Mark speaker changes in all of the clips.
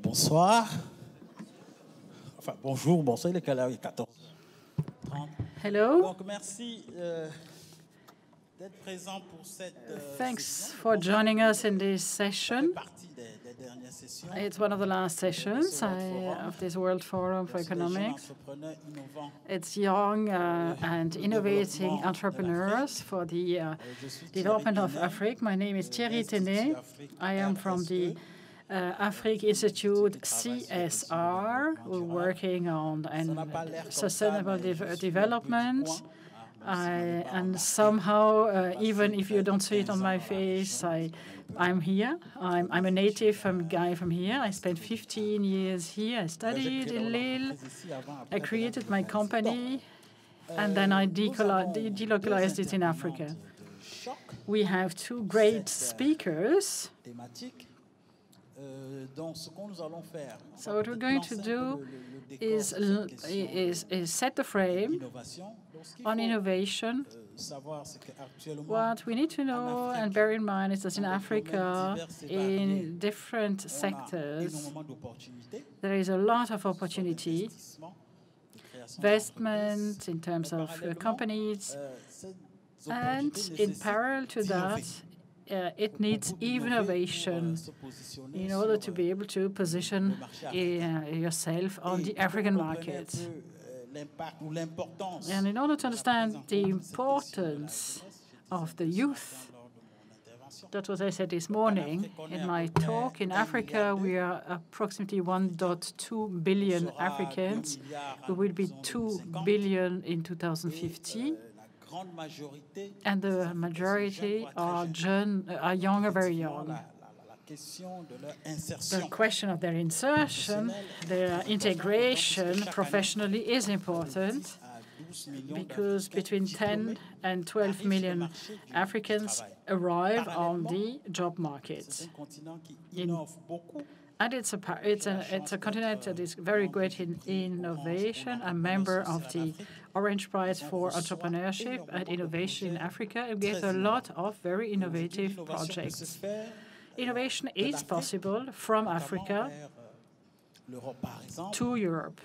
Speaker 1: Bonsoir. Enfin, bonjour, bonsoir, il est quelle heure? Il est 14h30.
Speaker 2: Hello.
Speaker 1: Donc, merci d'être présent pour cette
Speaker 2: Thanks
Speaker 1: session.
Speaker 2: for joining us in this session.
Speaker 1: Partie des dernières sessions.
Speaker 2: It's one of the last sessions of this World Forum for Economics. It's young and innovating entrepreneurs for the development of Afrique. My name is Thierry Tenet. I am from the Afrique Institute CSR. We're working on sustainable development. And somehow, even if you don't see it on my face, I'm here. I'm a native guy from here. I spent 15 years here. I studied in Lille. I created my company, and then I delocalized it in Africa. We have two great speakers. So what we're going to do is set the frame on innovation. What we need to know and bear in mind is that in Africa, in different sectors, there is a lot of opportunity, investment in terms of companies, and in parallel to that, it needs innovation in order to be able to position yourself on the African market. And in order to understand the importance of the youth, that's what I said this morning in my talk. In Africa, we are approximately 1.2 billion Africans. We will be 2 billion in 2050. And the majority are young or very young. The question of their insertion, their integration professionally is important because between 10 and 12 million Africans arrive on the job market. And it's a continent that is very great in innovation, a member of the Orange Prize for Entrepreneurship and Innovation in Africa, and we have a lot of very innovative projects. Innovation is possible from Africa to Europe.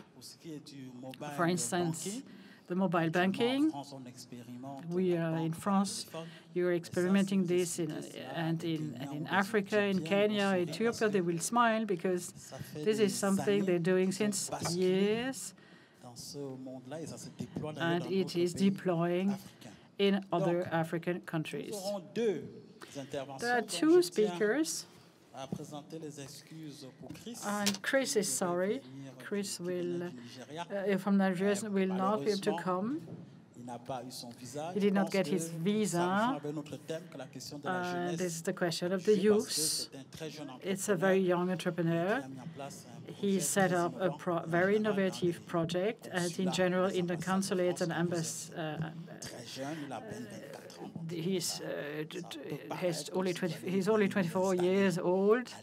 Speaker 2: For instance, the mobile banking. We are in France. You're experimenting this, and in Africa, in Kenya, Ethiopia, they will smile because this is something they're doing since years, and it is deploying in other African countries. There are two speakers, and Chris is sorry. Chris from Nigeria will not be able to come. He did not get his visa. This is the question of the youth. It's a very young entrepreneur. He set up a very innovative project, and in general, in the consulates and embassies, he's only 24 years old.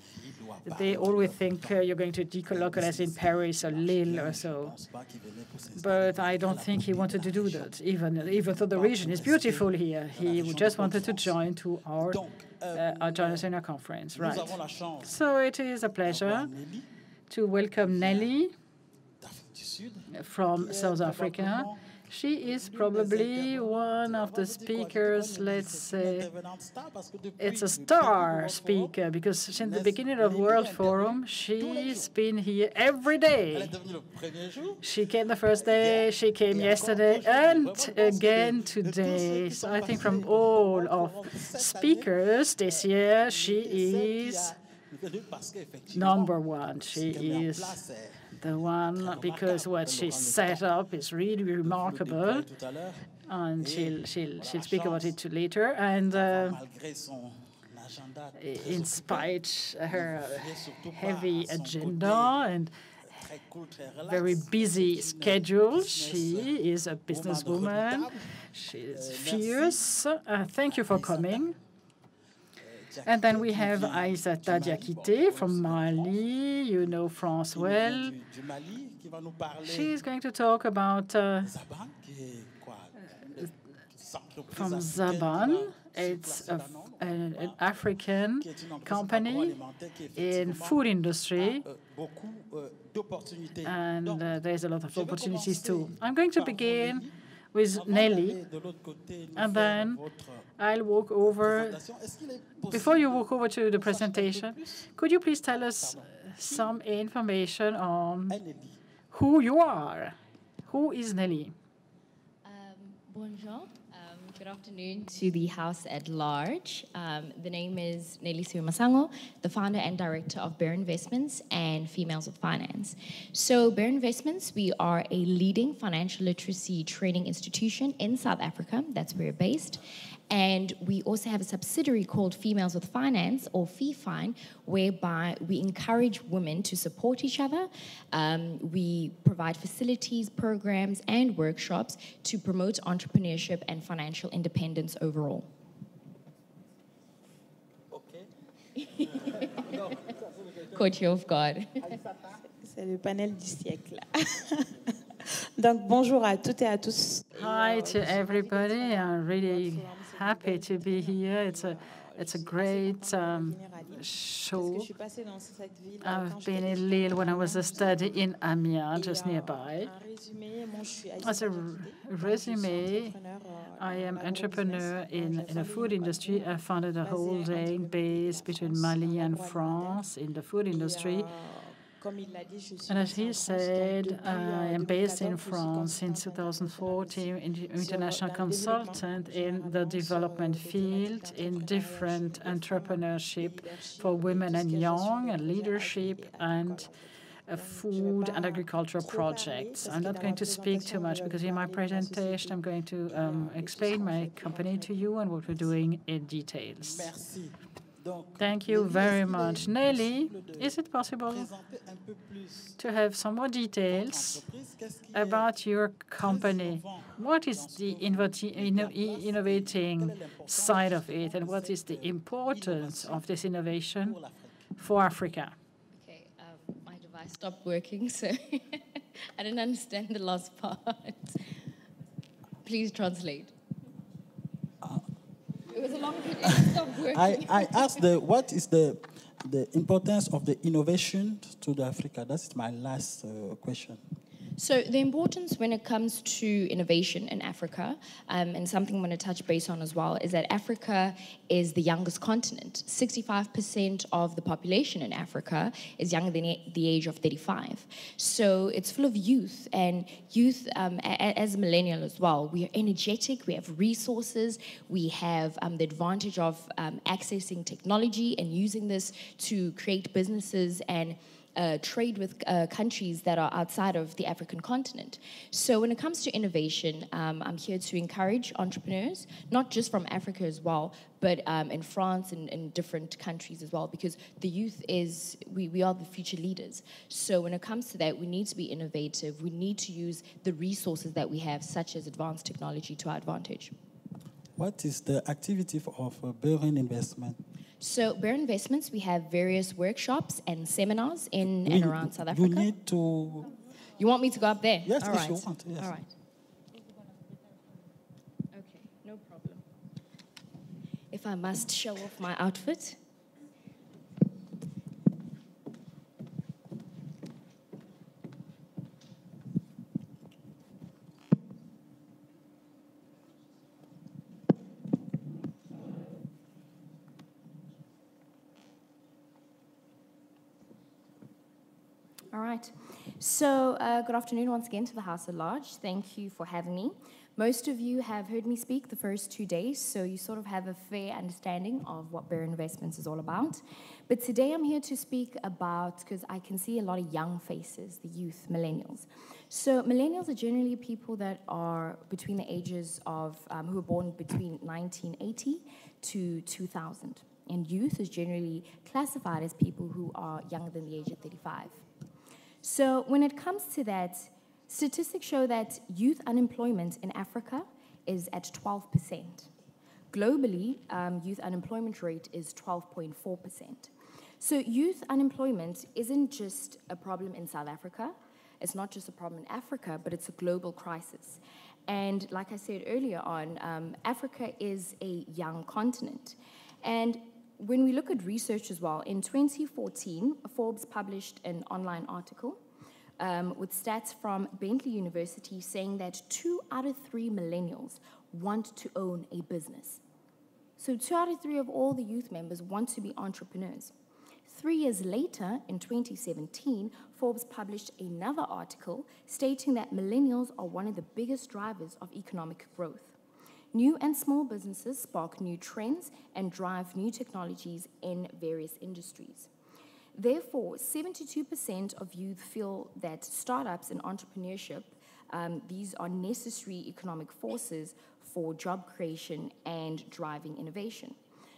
Speaker 2: They always think you're going to delocalize in Paris or Lille or so. But I don't think he wanted to do that, even though the region is beautiful here. He just wanted to join us in our conference, right? So it is a pleasure to welcome Nelly from South Africa. She is probably one of the speakers, let's say, it's a star speaker, because since the beginning of World Forum, she's been here every day. She came the first day, she came yesterday, and again today. So I think from all of speakers this year, she is number one. She is the one, because what she set up is really remarkable, and she'll speak about it later. And in spite of her heavy agenda and very busy schedule, she is a businesswoman. She is fierce. Thank you for coming. And then we have Aïssata Diakité from Mali. You know France well. She's going to talk about from Zaban, It's an African company in food industry, and there's a lot of opportunities too. I'm going to begin with Nelly, and then I'll walk over. Before you walk over to the presentation, could you please tell us some information on who you are? Who is Nelly?
Speaker 3: Bonjour. Good afternoon to the House at large. The name is Nelly Masango, the founder and director of Bear Investments and Females with Finance. So Bear Investments, we are a leading financial literacy training institution in South Africa. That's where we're based. And we also have a subsidiary called Females with Finance, or FeeFine, whereby we encourage women to support each other. We provide facilities, programs, and workshops to promote entrepreneurship and financial independence overall. Okay. Caught you off guard.
Speaker 4: C'est le panel du siècle. Donc, bonjour à toutes et à tous.
Speaker 2: Hi to everybody. I'm really happy to be here. It's a great show. I've been in Lille when I was a study in Amiens, just nearby. As a resume, I am entrepreneur in the food industry. I founded a holding based between Mali and France in the food industry. And as he said, I am based in France since 2014, international consultant in the development field in different entrepreneurship for women and young, and leadership, and food and agricultural projects. I'm not going to speak too much because in my presentation I'm going to explain my company to you and what we're doing in details. Thank you very much. Nelly, is it possible to have some more details about your company? What is the innovating side of it, and what is the importance of this innovation for Africa?
Speaker 3: Okay, my device stopped working, so I didn't understand the last part. Please translate. It was a long period. It stopped working.
Speaker 1: I asked what is the importance of the innovation to the Africa? That's my last question.
Speaker 3: So the importance when it comes to innovation in Africa, and something I'm going to touch base on as well, is that Africa is the youngest continent. 65% of the population in Africa is younger than the age of 35. So it's full of youth, and youth, as a millennial as well, we are energetic, we have resources, we have the advantage of accessing technology and using this to create businesses and trade with countries that are outside of the African continent. So when it comes to innovation, I'm here to encourage entrepreneurs, not just from Africa as well, but in France and in different countries as well, because the youth is, we are the future leaders. So when it comes to that, we need to be innovative. We need to use the resources that we have, such as advanced technology, to our advantage.
Speaker 1: What is the activity of Bear Investment?
Speaker 3: So, Bear Investments, we have various workshops and seminars in and around South Africa.
Speaker 1: You need to...
Speaker 3: You want me to go up there?
Speaker 1: Yes,
Speaker 3: all
Speaker 1: if
Speaker 3: right.
Speaker 1: you want. Yes.
Speaker 3: All right. Okay, no problem. If I must show off my outfit. All right. So good afternoon once again to the House at large. Thank you for having me. Most of you have heard me speak the first 2 days, so you sort of have a fair understanding of what Bear Investments is all about. But today I'm here to speak about, because I can see a lot of young faces, the youth, millennials. So millennials are generally people that are between the ages of, who were born between 1980 to 2000. And youth is generally classified as people who are younger than the age of 35. So when it comes to that, statistics show that youth unemployment in Africa is at 12%. Globally, youth unemployment rate is 12.4%. So youth unemployment isn't just a problem in South Africa. It's not just a problem in Africa, but it's a global crisis. And like I said earlier on, Africa is a young continent. And when we look at research as well, in 2014, Forbes published an online article with stats from Bentley University saying that 2 out of 3 millennials want to own a business. So 2 out of 3 of all the youth members want to be entrepreneurs. 3 years later, in 2017, Forbes published another article stating that millennials are one of the biggest drivers of economic growth. New and small businesses spark new trends and drive new technologies in various industries. Therefore, 72% of youth feel that startups and entrepreneurship, these are necessary economic forces for job creation and driving innovation.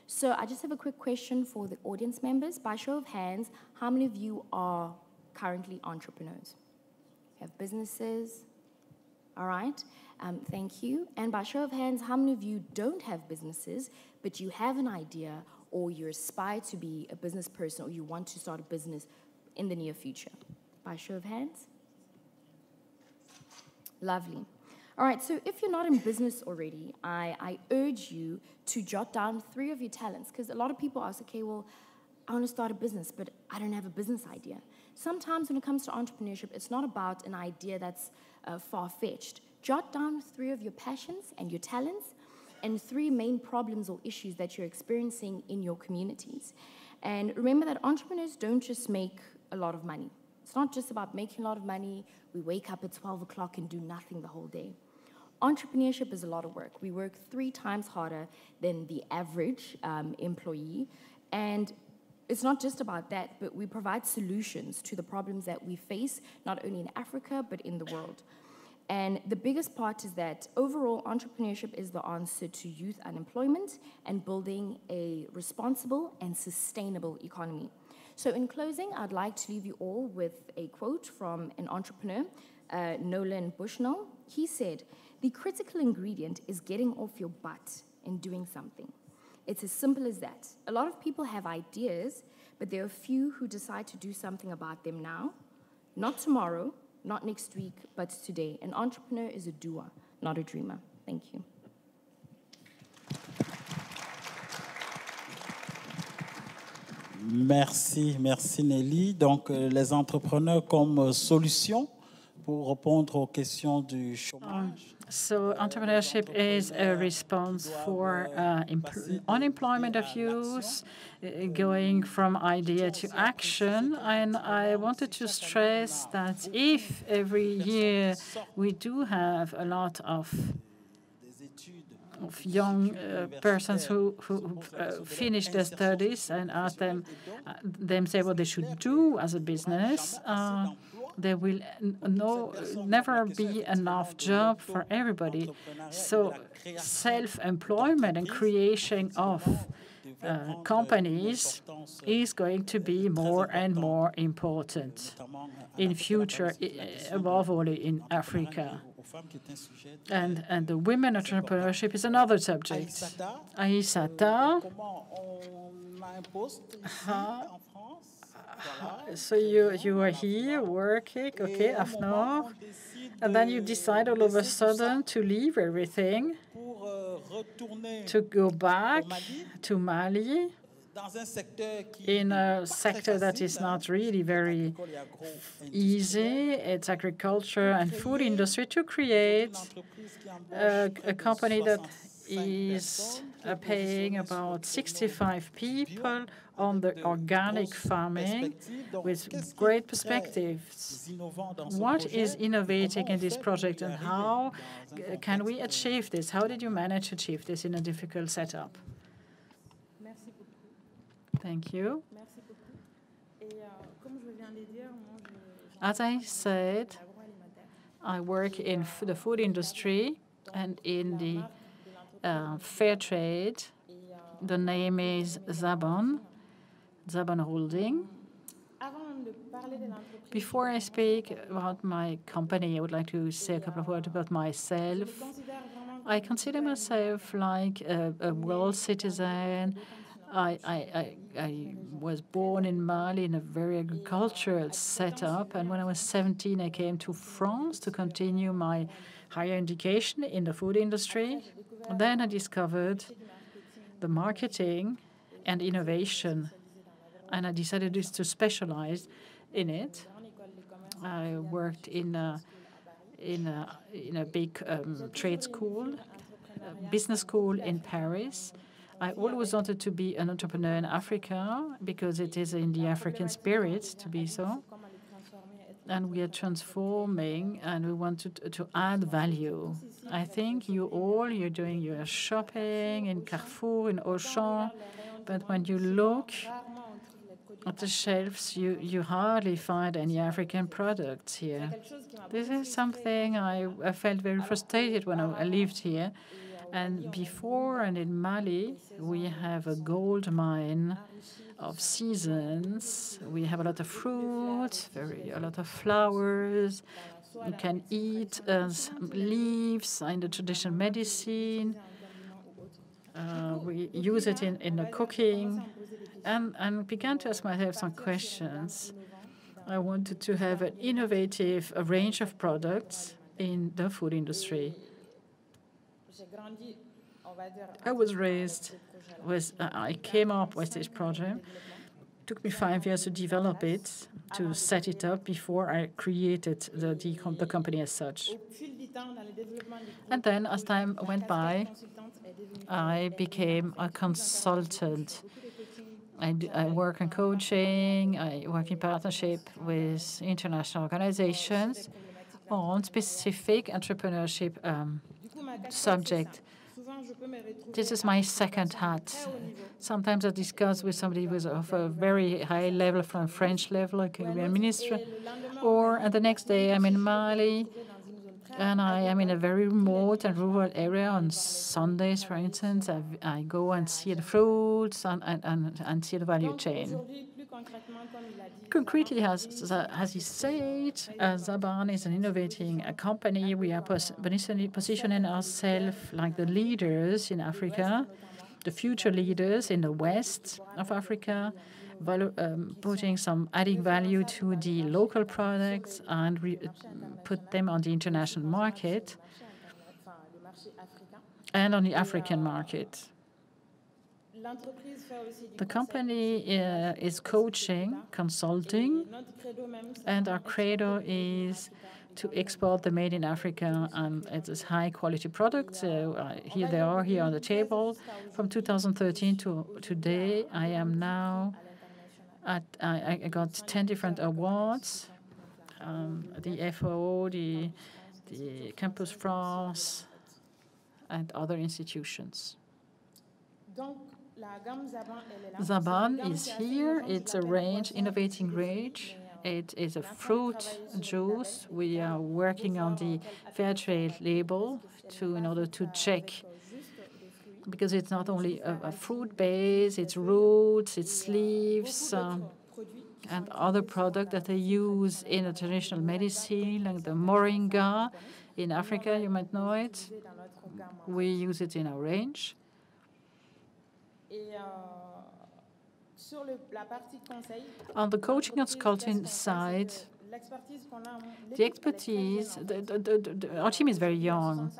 Speaker 3: So I just have a quick question for the audience members. By show of hands, how many of you are currently entrepreneurs? Have businesses? All right, thank you. And by show of hands, how many of you don't have businesses, but you have an idea or you aspire to be a business person or you want to start a business in the near future? By show of hands? Lovely. All right, so if you're not in business already, I urge you to jot down 3 of your talents, because a lot of people ask, okay, well, I want to start a business, but I don't have a business idea. Sometimes when it comes to entrepreneurship, it's not about an idea that's far-fetched. Jot down 3 of your passions and your talents and 3 main problems or issues that you're experiencing in your communities. And remember that entrepreneurs don't just make a lot of money. It's not just about making a lot of money. We wake up at 12 o'clock and do nothing the whole day. Entrepreneurship is a lot of work. We work 3 times harder than the average employee. And it's not just about that, but we provide solutions to the problems that we face, not only in Africa, but in the world. And the biggest part is that overall entrepreneurship is the answer to youth unemployment and building a responsible and sustainable economy. So in closing, I'd like to leave you all with a quote from an entrepreneur, Nolan Bushnell. He said, "The critical ingredient is getting off your butt and doing something." It's as simple as that. A lot of people have ideas, but there are few who decide to do something about them now, not tomorrow, not next week, but today. An entrepreneur is a doer, not a dreamer. Thank you.
Speaker 1: Merci, merci Nelly. Donc, les entrepreneurs comme solution pour répondre aux questions du chômage.
Speaker 2: So entrepreneurship is a response for unemployment of youth, going from idea to action. And I wanted to stress that if every year we do have a lot of young persons who finish their studies and ask them say what they should do as a business, there will never be enough job for everybody. So self-employment and creation of companies is going to be more and more important in future, above all in Africa. And the women entrepreneurship is another subject. Aïssata, so you are here working, okay, Afnor, and then you decide all of a sudden to leave everything, to go back to Mali, in a sector that is not really very easy. It's agriculture and food industry, to create a company that is paying about 65 people on the organic farming with great perspectives. What is innovating in this project and how can we achieve this? How did you manage to achieve this in a difficult setup? Thank you. As I said, I work in the food industry and in the fair trade. The name is Zabon Holding. Before I speak about my company, I would like to say a couple of words about myself. I consider myself like a world citizen. I was born in Mali in a very agricultural setup, and when I was 17, I came to France to continue my higher education in the food industry. Then I discovered the marketing and innovation, and I decided to specialize in it. I worked in a big trade school, business school in Paris. I always wanted to be an entrepreneur in Africa because it is in the African spirit to be so. And we are transforming, and we want to add value. I think you're doing your shopping in Carrefour, in Auchan, but when you look at the shelves, you hardly find any African products here. This is something I felt very frustrated when I lived here. And before and in Mali, we have a gold mine of seasons. We have a lot of fruit, a lot of flowers. You can eat leaves in the traditional medicine. We use it in the cooking. And began to ask myself some questions. I wanted to have an innovative range of products in the food industry. I was raised with, I came up with this project. It took me 5 years to develop it, to set it up before I created the company as such. And then as time went by, I became a consultant. I work in coaching, I work in partnership with international organizations on specific entrepreneurship subject. This is my second hat. Sometimes I discuss with somebody who is of a very high level, from French level, like a minister, and the next day I'm in Mali, and I am in a very remote and rural area on Sundays, for instance. I go and see the fruits and see the value chain. Concretely, as he said, Zaban is an innovating company. We are positioning ourselves like the leaders in Africa, the future leaders in the west of Africa, putting some adding value to the local products and put them on the international market and on the African market. The company is coaching, consulting, and our credo is to export the made in Africa, and it's high-quality products. Here they are, here on the table. From 2013 to today, I am now I got 10 different awards, the FO, the Campus France, and other institutions. Zaban is here. It's a range, innovating range. It is a fruit juice. We are working on the fair trade label in order to check, because it's not only a fruit base, it's roots, it's leaves, and other products that they use in a traditional medicine, like the moringa. In Africa, you might know it. We use it in our range. On the coaching and consulting side, the expertise, our team is very young.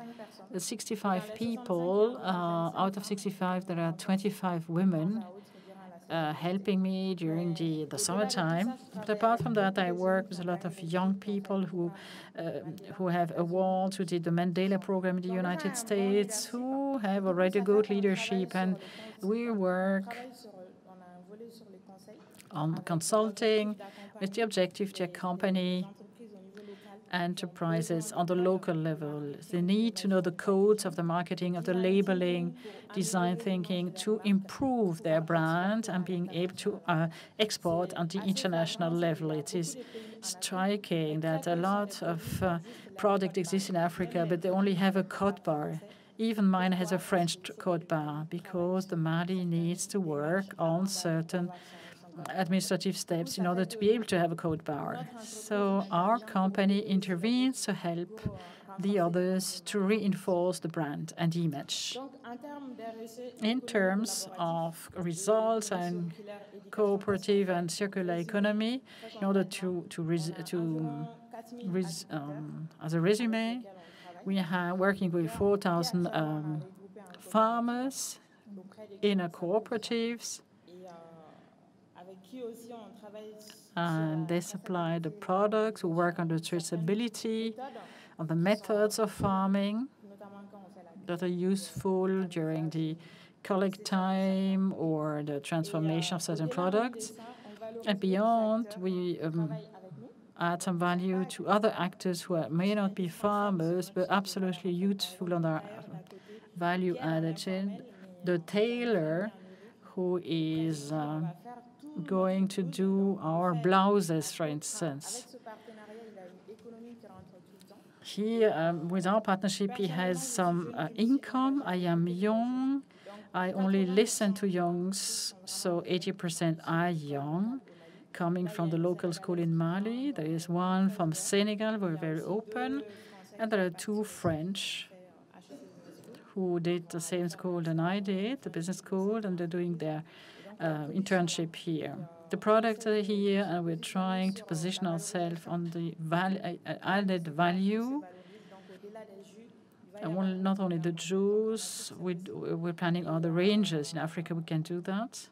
Speaker 2: There's 65 people. Out of 65, there are 25 women helping me during the summertime. But apart from that, I work with a lot of young people who have awards, who did the Mandela program in the United States, who have already good leadership, and we work on consulting with the objective to accompany enterprises on the local level. They need to know the codes of the marketing, of the labeling, design thinking to improve their brand and being able to export on the international level. It is striking that a lot of product exists in Africa, but they only have a code bar. Even mine has a French code bar because the Mali needs to work on certain administrative steps in order to be able to have a code bar. So our company intervenes to help the others to reinforce the brand and image. In terms of results and cooperative and circular economy, in order as a resume, we are working with 4,000 farmers in cooperatives, and they supply the products. We work on the traceability of the methods of farming that are useful during the collect time or the transformation of certain products. And beyond, we add some value to other actors who may not be farmers, but absolutely useful on our value added chain. The tailor who is going to do our blouses, for instance. Here, with our partnership, he has some income. I am young. I only listen to youngs, so 80% are young, coming from the local school in Mali. There is one from Senegal, we're very open, and there are two French who did the same school than I did, the business school, and they're doing their internship here. The products are here, and we're trying to position ourselves on the added value. Not only the juice, we're planning other ranges. In Africa, we can do that.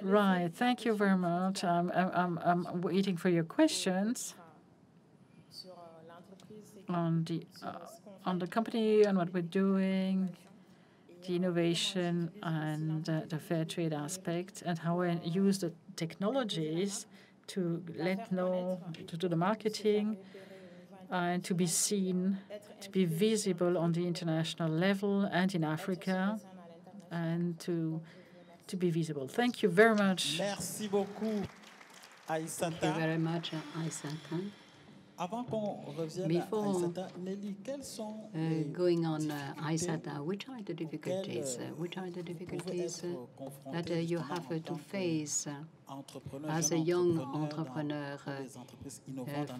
Speaker 2: Right, thank you very much. I'm waiting for your questions on the company and what we're doing, the innovation and the fair trade aspect, and how I use the technologies to to do the marketing and to be seen, to be visible on the international level and in Africa, and to be visible. Thank you very much.
Speaker 1: Merci beaucoup, Aïssata.
Speaker 5: Thank you very much, Aïssata. Before going on, Aïssata, which are the difficulties? Which are the difficulties that you have to face as a young entrepreneur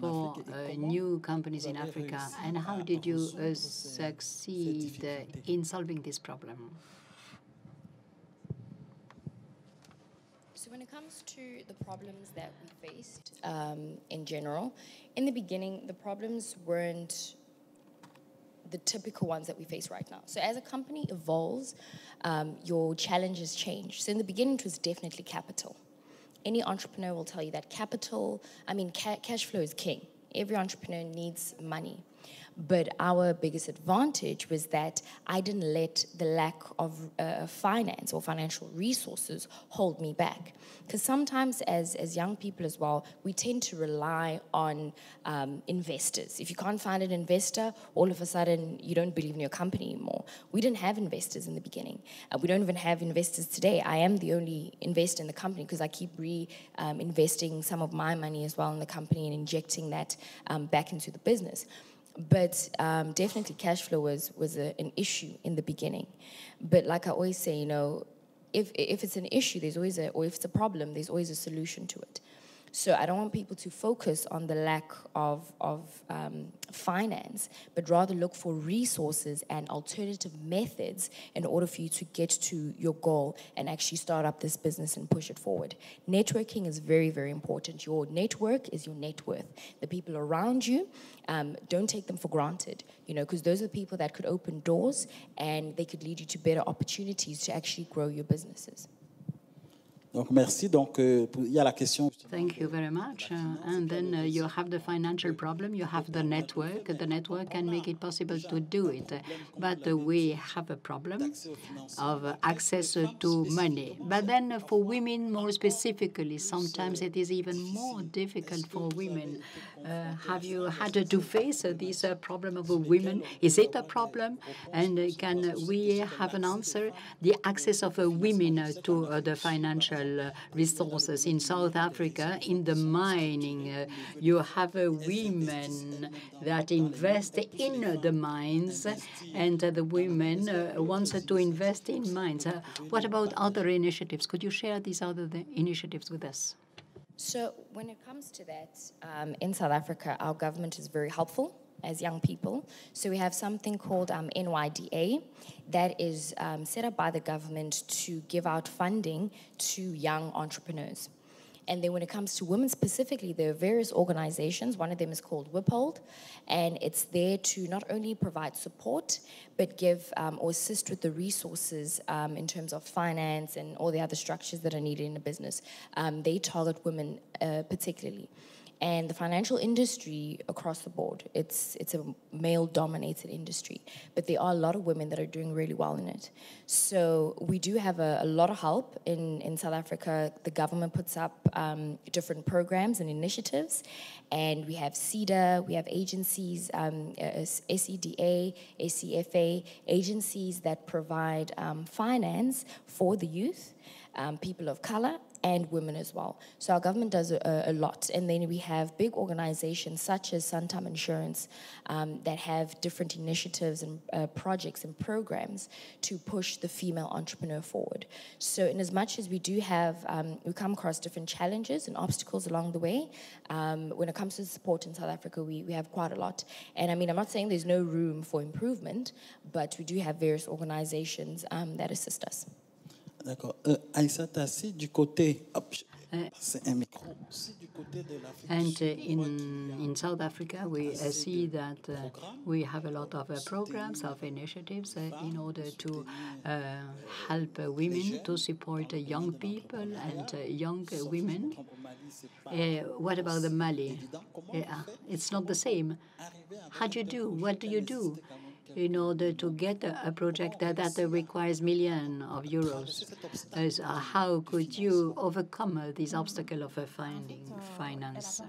Speaker 5: for new companies in Africa? And how did you succeed in solving this problem?
Speaker 3: So when it comes to the problems that we faced in general, in the beginning, the problems weren't the typical ones that we face right now. So as a company evolves, your challenges change. So in the beginning, it was definitely capital. Any entrepreneur will tell you that cash flow is king. Every entrepreneur needs money. But our biggest advantage was that I didn't let the lack of finance or financial resources hold me back. Because sometimes as young people as well, we tend to rely on investors. If you can't find an investor, all of a sudden you don't believe in your company anymore. We didn't have investors in the beginning. We don't even have investors today. I am the only investor in the company because I keep investing some of my money as well in the company and injecting that back into the business. But definitely cash flow was an issue in the beginning. But like I always say, if it's an issue, or if it's a problem, there's always a solution to it. So I don't want people to focus on the lack of finance, but rather look for resources and alternative methods in order for you to get to your goal and actually start up this business and push it forward. Networking is very, very important. Your network is your net worth. The people around you, don't take them for granted, because those are the people that could open doors and they could lead you to better opportunities to actually grow your businesses.
Speaker 1: Donc, merci. Donc, il y a la question.
Speaker 5: Thank you very much. And then you have the financial problem, you have the network. The network can make it possible to do it. But we have a problem of access to money. But then for women more specifically, sometimes it is even more difficult for women. Have you had to face this problem of women? Is it a problem? And can we have an answer? The access of women to the financial resources in South Africa, in the mining, you have women that invest in the mines, and the women want to invest in mines. What about other initiatives? Could you share these other initiatives with us?
Speaker 3: So when it comes to that, in South Africa, our government is very helpful as young people. So we have something called NYDA that is set up by the government to give out funding to young entrepreneurs. And then when it comes to women specifically, there are various organizations. One of them is called Wiphold, and it's there to not only provide support, but give or assist with the resources in terms of finance and all the other structures that are needed in a business. They target women particularly. And the financial industry across the board, it's a male-dominated industry, but there are a lot of women that are doing really well in it. So we do have a lot of help in South Africa. The government puts up different programs and initiatives, and we have CEDA, we have agencies, SEDA, ACFA, agencies that provide finance for the youth, people of color, and women as well. So our government does a lot. And then we have big organizations such as Santam Insurance that have different initiatives and projects and programs to push the female entrepreneur forward. So in as much as we do have, we come across different challenges and obstacles along the way, when it comes to support in South Africa, we have quite a lot. And I mean, I'm not saying there's no room for improvement, but we do have various organizations that assist us.
Speaker 1: D'accord. Aïssa Tassi, du côté... c'est un micro. Du côté de
Speaker 5: And in South Africa, we see that we have a lot of programs, of initiatives in order to help women, to support young people and young women. What about the Mali? It's not the same. How do you do? What do you do in order to get a project that requires millions of euros? How could you overcome this obstacle of finding finance?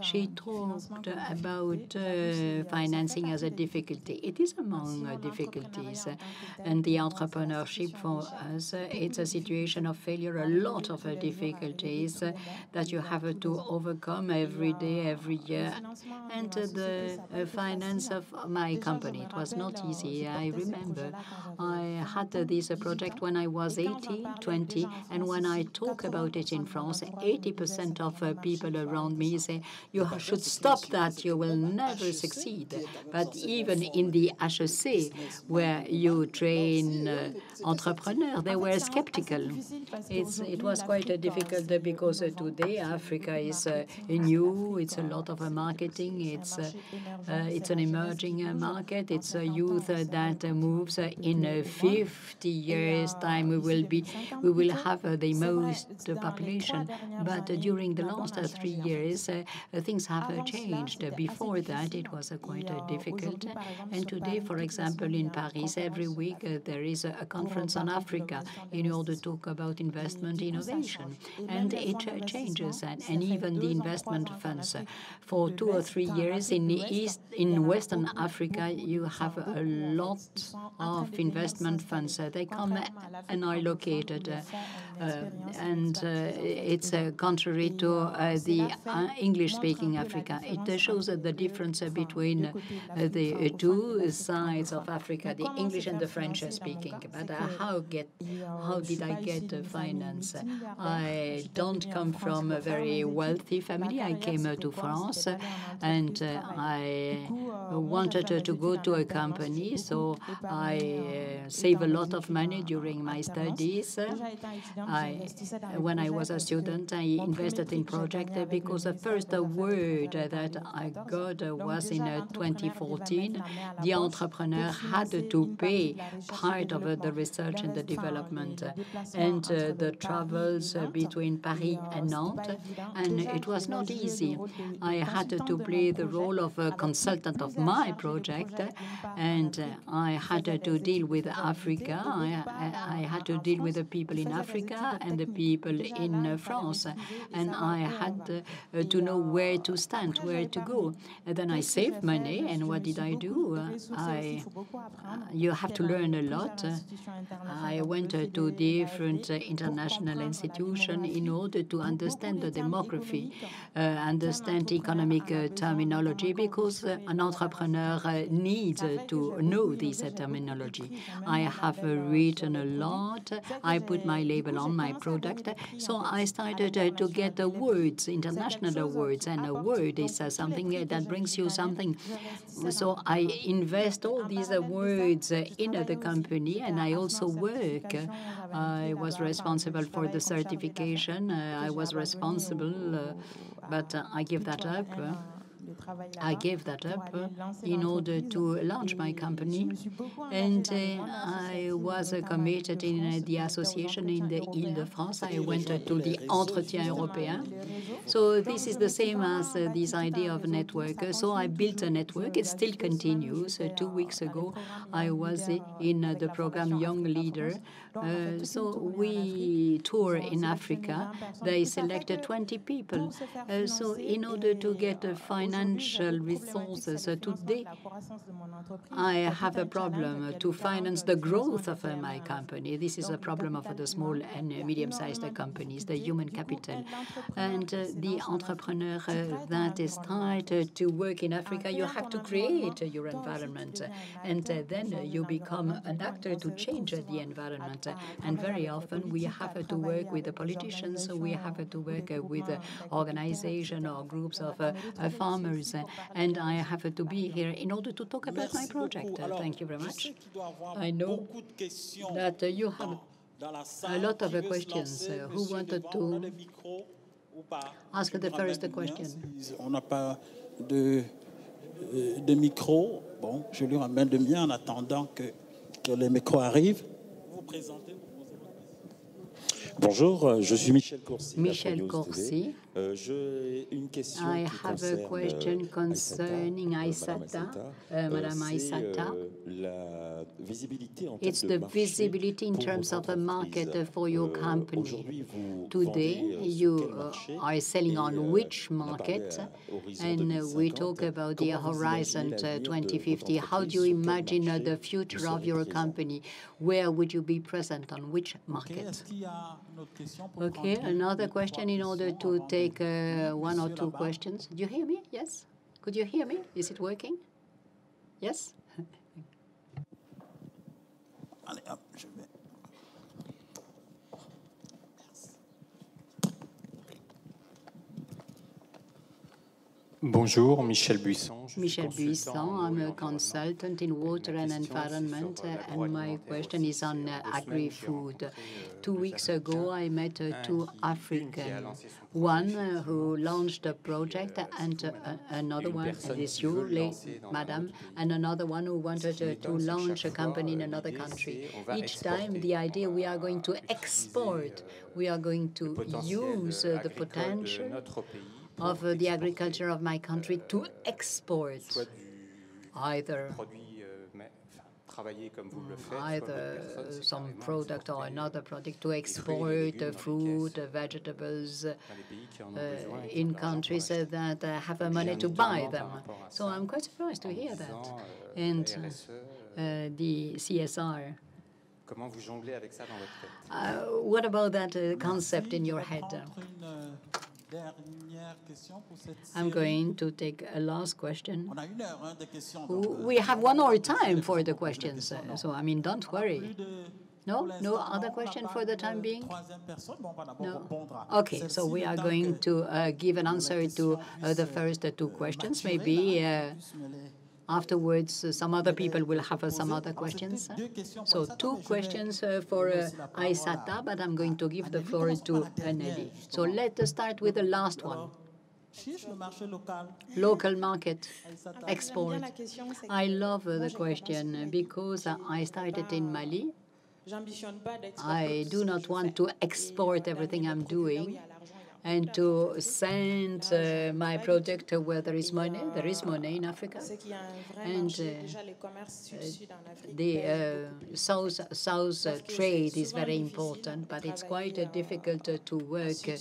Speaker 5: She talked about financing as a difficulty. It is among difficulties. And the entrepreneurship for us, it's a situation of failure, a lot of difficulties that you have to overcome every day, every year. And the finance of my company, it was not easy. I remember I had this project when I was 18, 20, and when I talk about it in France, 80% of people around me say, you should stop that, you will never succeed. But even in the HEC, where you train entrepreneurs, they were skeptical. It was quite difficult because today Africa is new, it's a lot of marketing, it's an emerging market, it's a youth that moves. In 50 years' time, we will have the most population. But during the last 3 years, things have changed. Before that, it was quite difficult. And today, for example, in Paris, every week there is a conference on Africa in order to talk about investment innovation. And it changes. And even the investment funds, for 2 or 3 years in Western Africa, you have a lot of investment funds. They come and are located. And it's contrary to the English-speaking Africa. It shows the difference between the two sides of Africa, the English and the French-speaking. But how did I get finance? I don't come from a very wealthy family. I came to France, and I wanted to go to a company, so I saved a lot of money during my studies. When I was a student, I invested in projects because the first word that I got was in 2014. The entrepreneur had to pay part of the research and the development and the travels between Paris and Nantes, and it was not easy. I had to play the role of a consultant of my project, and I had to deal with Africa. I had to deal with the people in Africa and the people in France, and I had to know where to stand, where to go. And then I saved money, and what did I do? You have to learn a lot. I went to different international institutions in order to understand the demography, understand economic terminology, because an entrepreneur needs to know this terminology. I have written a lot. I put my label on on my product. So I started to get awards, international awards, and a award is something that brings you something. So I invest all these awards in the company, and I also work. I was responsible for the certification. I was responsible, but I give that up. I gave that up in order to launch my company, and I was committed in the association in the Île-de-France. I went to the Entretien Européen. So this is the same as this idea of network. So I built a network. It still continues. 2 weeks ago, I was in the program Young Leader. So we tour in Africa. They selected 20 people. So in order to get financial resources today, I have a problem to finance the growth of my company. This is a problem of the small and medium-sized companies, the human capital. And the entrepreneur that is started to work in Africa, you have to create your environment. And then you become an actor to change the environment. And very often we have to work with the politicians, we have to work with organizations or groups of farmers. And I have to be here in order to talk about my project. Thank you very much. I know that you have a lot of questions. Who wanted to ask the first question?
Speaker 1: On n'a pas de micro. Bon, je lui ramène le mien en attendant que les micros arrivent. Vous présentez.
Speaker 6: Bonjour, je suis Michel Courcy.
Speaker 5: Michel Courcy.
Speaker 6: J'ai une question
Speaker 5: I have a question concerning Aïssata, Madame Aïssata. It's the visibility in terms of a market for your company. Today, you are selling on which market? And we talk about the Horizon 2050. How do you imagine the future of your company? Where would you be present, on which market? Okay, another question in order to take one or two questions. Do you hear me? Yes? Could you hear me? Is it working? Yes?
Speaker 1: Allez, hop, je vais.
Speaker 6: Bonjour, Michel Buisson.
Speaker 5: Michel Buisson, I'm a consultant in water and environment, and my question is on agri-food. 2 weeks ago, I met two Africans, one who launched a project, and another one, and it's you, madam, and another one who wanted to launch a company in another country. Each time, the idea we are going to export, we are going to use the potential of the agriculture of my country to export either some product or another product, to export fruit, vegetables in countries that have money to buy them. So I'm quite surprised to hear that. And the CSR. What about that concept in your head? I'm going to take a last question. We have 1 hour time for the questions, so I mean, don't worry. No? No other question for the time being? No? Okay, so we are going to give an answer to the first two questions. Maybe afterwards, some other people will have some other questions. So 2 questions for Aïssata, but I'm going to give the floor to Nelly. So let us start with the last one. Local market, export. I love the question because I started in Mali. I do not want to export everything I'm doing and to send my project where there is money. There is money in Africa. And the south trade is very important, but it's quite difficult to work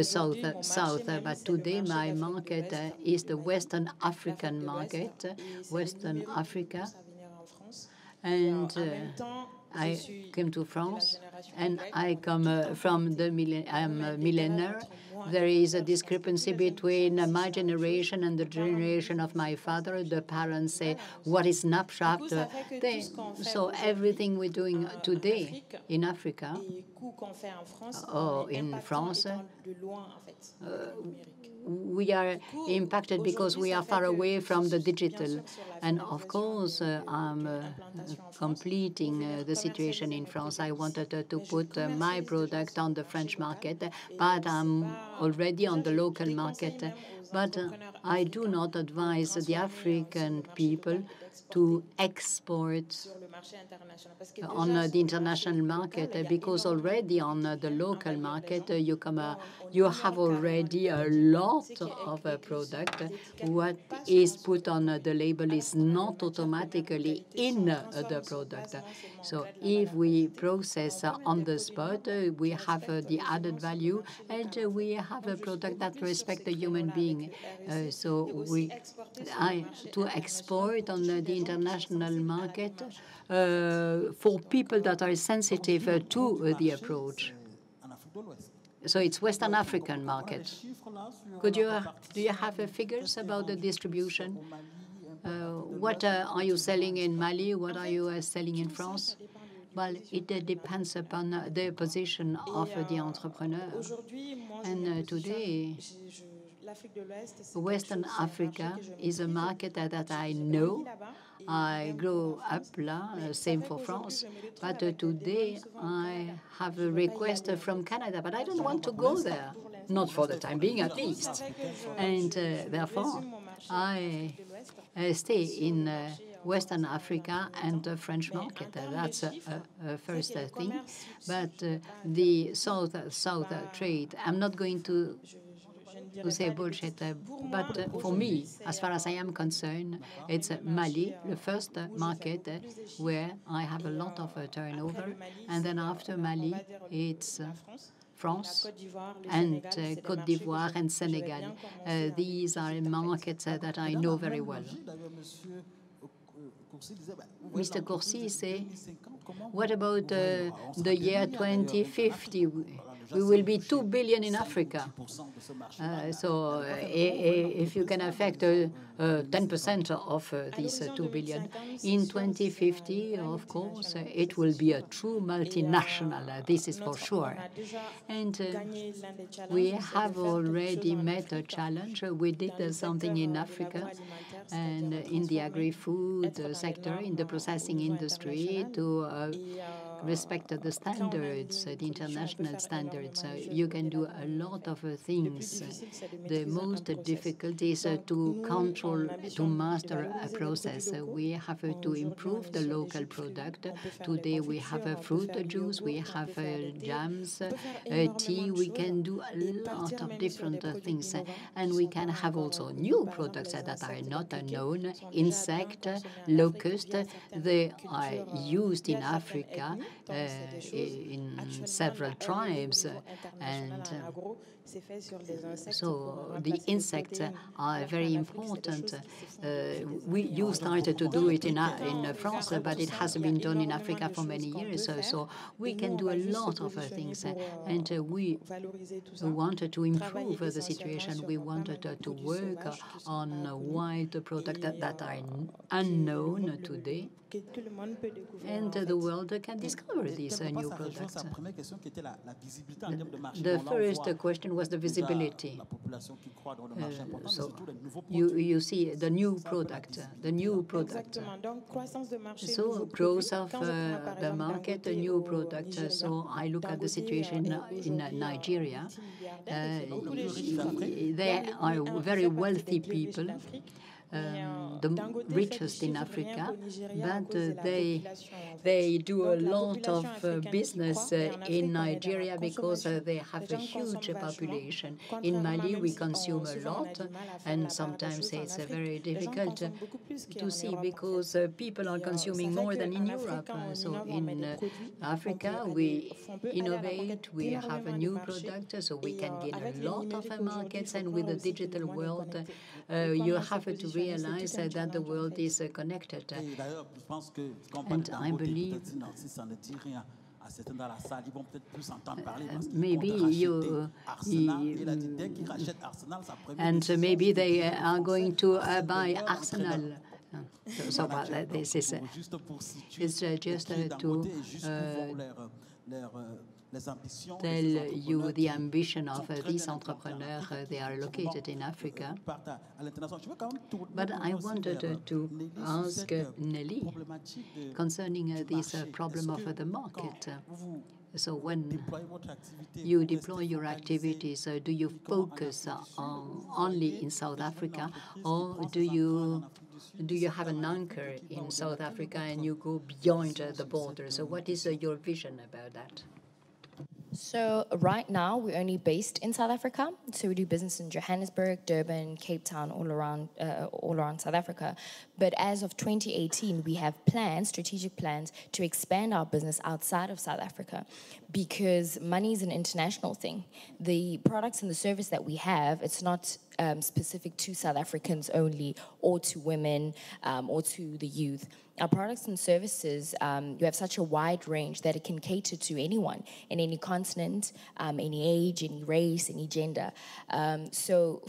Speaker 5: south. But today my market is the Western African market, Western Africa. And I came to France, and I come from I'm a millennial, there is a discrepancy between my generation and the generation of my father. The parents say, what is snapshot? So everything we're doing today in Africa or in France, we are impacted because we are far away from the digital. And of course, I'm completing the situation in France. I wanted to put my product on the French market, but I'm already on the local market. But I do not advise the African people to export on the international market, because already on the local market you have already a lot of a product. What is put on the label is not automatically in the product. So if we process on the spot, we have the added value, and we have a product that respects the human being. So to export on the international market for people that are sensitive to the approach. So it's Western African market. Do you have figures about the distribution? What are you selling in Mali? What are you selling in France? Well, it depends upon the position of the entrepreneur. And today, Western Africa is a market that I know. I grew up là, same for France. But today I have a request from Canada, but I don't want to go there, not for the time being at least. And therefore, I stay in Western Africa and the French market. That's a first thing. But the South trade, I'm not going to say bullshit, but for me, as far as I am concerned, it's Mali, the first market where I have a lot of turnover, and then after Mali, it's France and Côte d'Ivoire and Senegal. These are markets that I know very well. Mr. Corsi say, what about the year 2050? We will be 2 billion in Africa. So if you can affect 10% of these 2 billion, in 2050, of course, it will be a true multinational. This is for sure. And we have already met a challenge. We did something in Africa and in the agri-food sector, in the processing industry, to respect the standards, the international standards. You can do a lot of things. The most difficult is to control, to master a process. We have to improve the local product. Today we have fruit juice, we have jams, tea. We can do a lot of different things. And we can have also new products that are not known. Insect, locust, they are used in Africa in several tribes, and so the insects are very important. You started to do it in France, but it has been done in Africa for many years. So we can do a lot of things, and we wanted to improve the situation. We wanted to work on wide products that are unknown today, and the world can discover these new products. The first question was the visibility. So you see the new product, So growth of the market, the new product. So I look at the situation in Nigeria. They are very wealthy people. The richest in Africa, but they do a lot of business in Nigeria because they have a huge population. In Mali, we consume a lot, and sometimes it's very difficult to see because people are consuming more than in Europe. So in Africa, we innovate, we have a new product, so we can gain a lot of markets, and with the digital world, you have to realize that the world is connected. And I believe maybe and maybe they are going to buy Arsenal. So well, this is it's just to tell you the ambition of these entrepreneurs. They are located in Africa. But I wanted to ask Nelly concerning this problem of the market. So when you deploy your activities, do you focus only in South Africa, or do you have an anchor in South Africa and you go beyond the border? So what is your vision about that?
Speaker 3: So right now we're only based in South Africa. So we do business in Johannesburg, Durban, Cape Town, all around South Africa. But as of 2018, we have plans, strategic plans, to expand our business outside of South Africa, because money is an international thing. The products and the service that we have, it's not specific to South Africans only, or to women, or to the youth. Our products and services, you have such a wide range that it can cater to anyone in any continent, any age, any race, any gender. So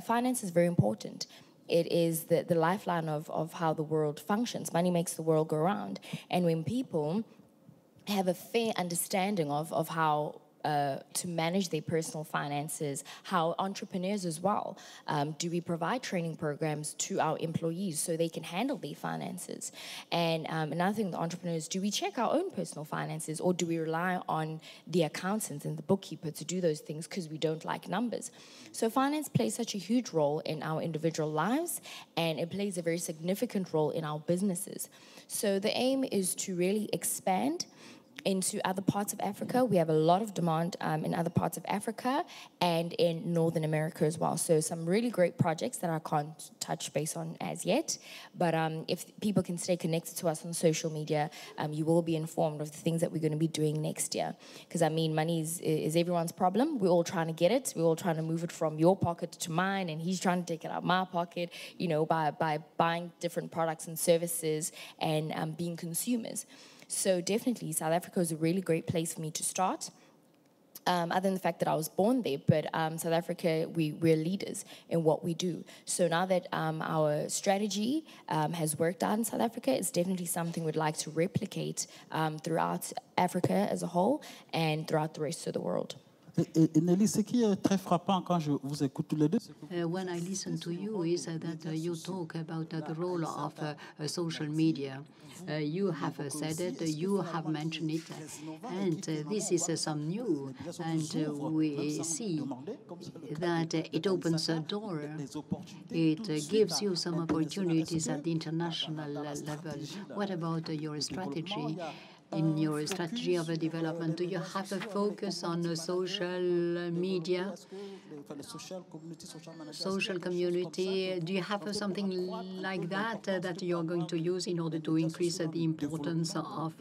Speaker 3: finance is very important. It is the lifeline of how the world functions. Money makes the world go round. And when people have a fair understanding of how to manage their personal finances, how entrepreneurs as well, do we provide training programs to our employees so they can handle their finances? And another thing, the entrepreneurs, do we check our own personal finances, or do we rely on the accountant and the bookkeeper to do those things because we don't like numbers? So finance plays such a huge role in our individual lives, and it plays a very significant role in our businesses. So the aim is to really expand into other parts of Africa. We have a lot of demand in other parts of Africa and in Northern America as well. So some really great projects that I can't touch base on as yet. But if people can stay connected to us on social media, you will be informed of the things that we're going to be doing next year. Because, I mean, money is everyone's problem. We're all trying to get it. We're all trying to move it from your pocket to mine, and he's trying to take it out of my pocket, you know, by buying different products and services and being consumers. So definitely, South Africa is a really great place for me to start. Other than the fact that I was born there, but South Africa, we're leaders in what we do. So now that our strategy has worked out in South Africa, it's definitely something we'd like to replicate throughout Africa as a whole and throughout the rest of the world.
Speaker 1: Et Nelly, ce qui est très frappant quand je vous écoute tous les deux,
Speaker 5: when I listen to you is that you talk about the role of social media. You have said it, you have mentioned it, and this is some new, and we see that it opens a door. It gives you some opportunities at the international level. What about your strategy? In your strategy of development, do you have a focus on social media, social community? Do you have something like that that you're going to use in order to increase the importance of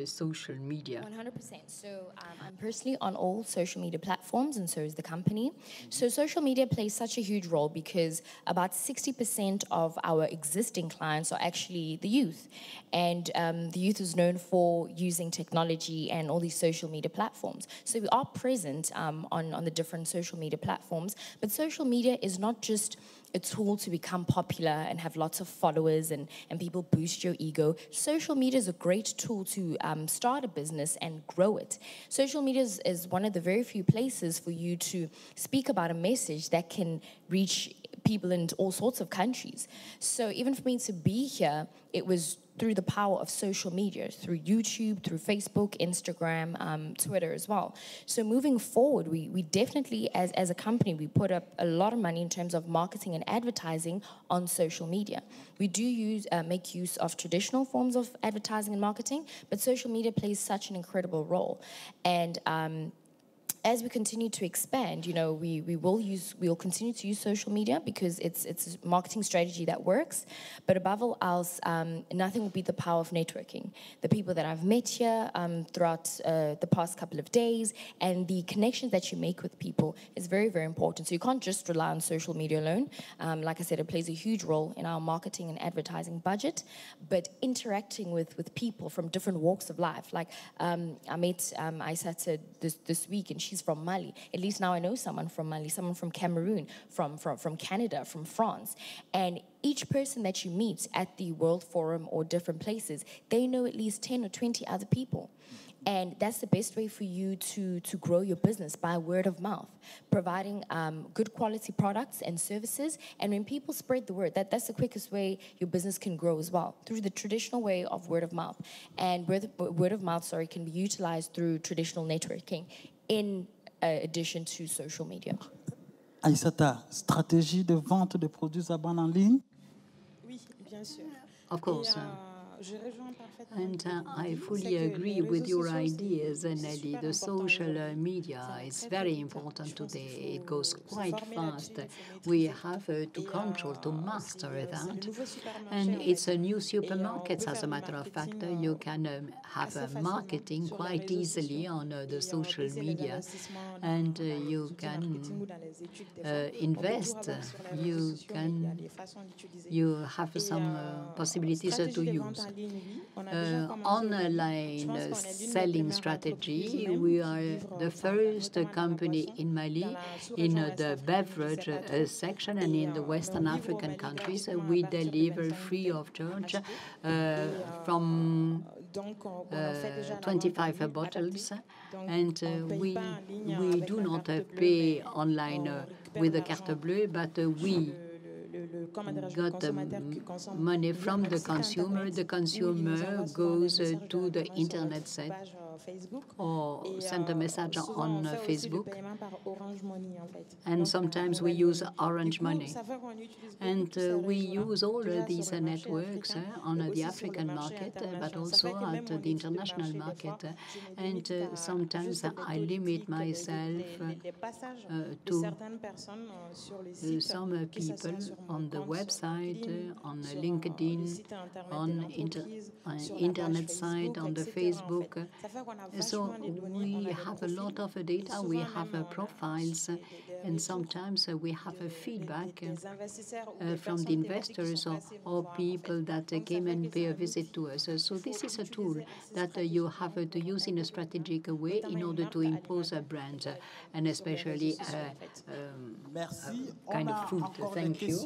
Speaker 5: social media?
Speaker 3: 100%. So I'm personally on all social media platforms, and so is the company. So social media plays such a huge role because about 60% of our existing clients are actually the youth. And the youth is known for using technology and all these social media platforms. So we are present on the different social media platforms, but social media is not just a tool to become popular and have lots of followers and people boost your ego. Social media is a great tool to start a business and grow it. Social media is one of the very few places for you to speak about a message that can reach people in all sorts of countries. So even for me to be here, it was through the power of social media, through YouTube, through Facebook, Instagram, Twitter as well. So moving forward, we definitely, as a company, we put up a lot of money in terms of marketing and advertising on social media. We do make use of traditional forms of advertising and marketing, but social media plays such an incredible role. And as we continue to expand, we'll continue to use social media because it's a marketing strategy that works. But above all else, nothing will beat the power of networking. The people that I've met here throughout the past couple of days, and the connections that you make with people is very, very important. So you can't just rely on social media alone. Like I said, it plays a huge role in our marketing and advertising budget. But interacting with people from different walks of life, like I met Aisata this week, and she's from Mali. At least now I know someone from Mali, someone from Cameroon, from Canada, from France. And each person that you meet at the World Forum or different places, they know at least 10 or 20 other people. And that's the best way for you to grow your business, by word of mouth, providing good quality products and services. And when people spread the word, that's the quickest way your business can grow as well, through the traditional way of word of mouth. And word of mouth, can be utilized through traditional networking in addition to social media.
Speaker 1: Aïssata, stratégie de vente de produits à bande en ligne?
Speaker 4: Oui, bien sûr.
Speaker 5: Of course.
Speaker 4: Je rejoins parfaitement.
Speaker 5: And I fully agree with your ideas, Nelly. The social media is very important today. It goes quite fast. We have to control, to master that. And it's a new supermarket, as a matter of fact. You can have marketing quite easily on the social media, and you can invest. You have some possibilities to use. Online selling strategy, we are the first company in Mali in the beverage section, and in the Western African countries we deliver free of charge from 25 bottles, and we do not pay online with the carte bleue, but we got the money from the consumer. The consumer goes to the internet site or send a message on Facebook, and sometimes we use Orange Money. And we use all these networks on the African market, but also at the international market. And sometimes I limit myself to some people on the website, on LinkedIn, on internet site, on the Facebook. So we have a lot of data, we have profiles, and sometimes we have feedback from the investors or people that came and pay a visit to us. So this is a tool that you have to use in a strategic way in order to impose a brand, and especially kind of food. Thank you.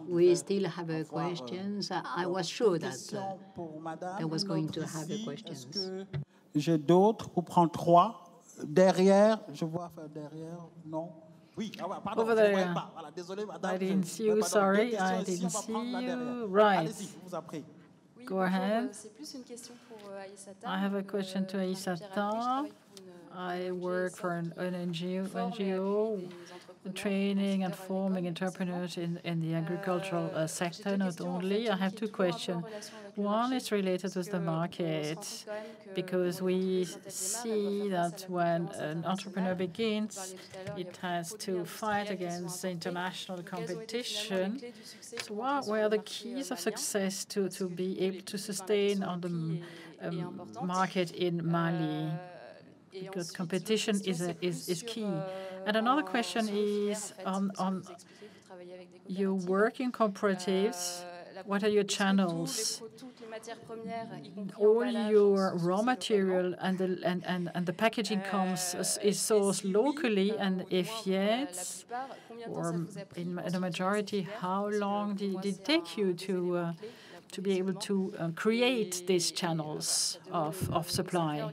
Speaker 5: We still have questions. I was sure that I was going to have questions.
Speaker 1: J'ai d'autres pour prendre 3. Derrière, je vois derrière, non. Oui, pardon,
Speaker 2: over there. Voilà, désolé, madame, I didn't see you, sorry, I didn't see you. Right. Go ahead. I have a question to Aïssata. I work for an NGO training and forming entrepreneurs in the agricultural sector, not only. I have two questions. One is related with the market, because we see that when an entrepreneur begins, it has to fight against the international competition. So what were the keys of success to be able to sustain on the market in Mali? Because competition is key. And another question is on your work in cooperatives. What are your channels? All your raw material and the packaging is sourced locally, and if yes, or in the majority, how long did it take you to be able to create these channels of supply?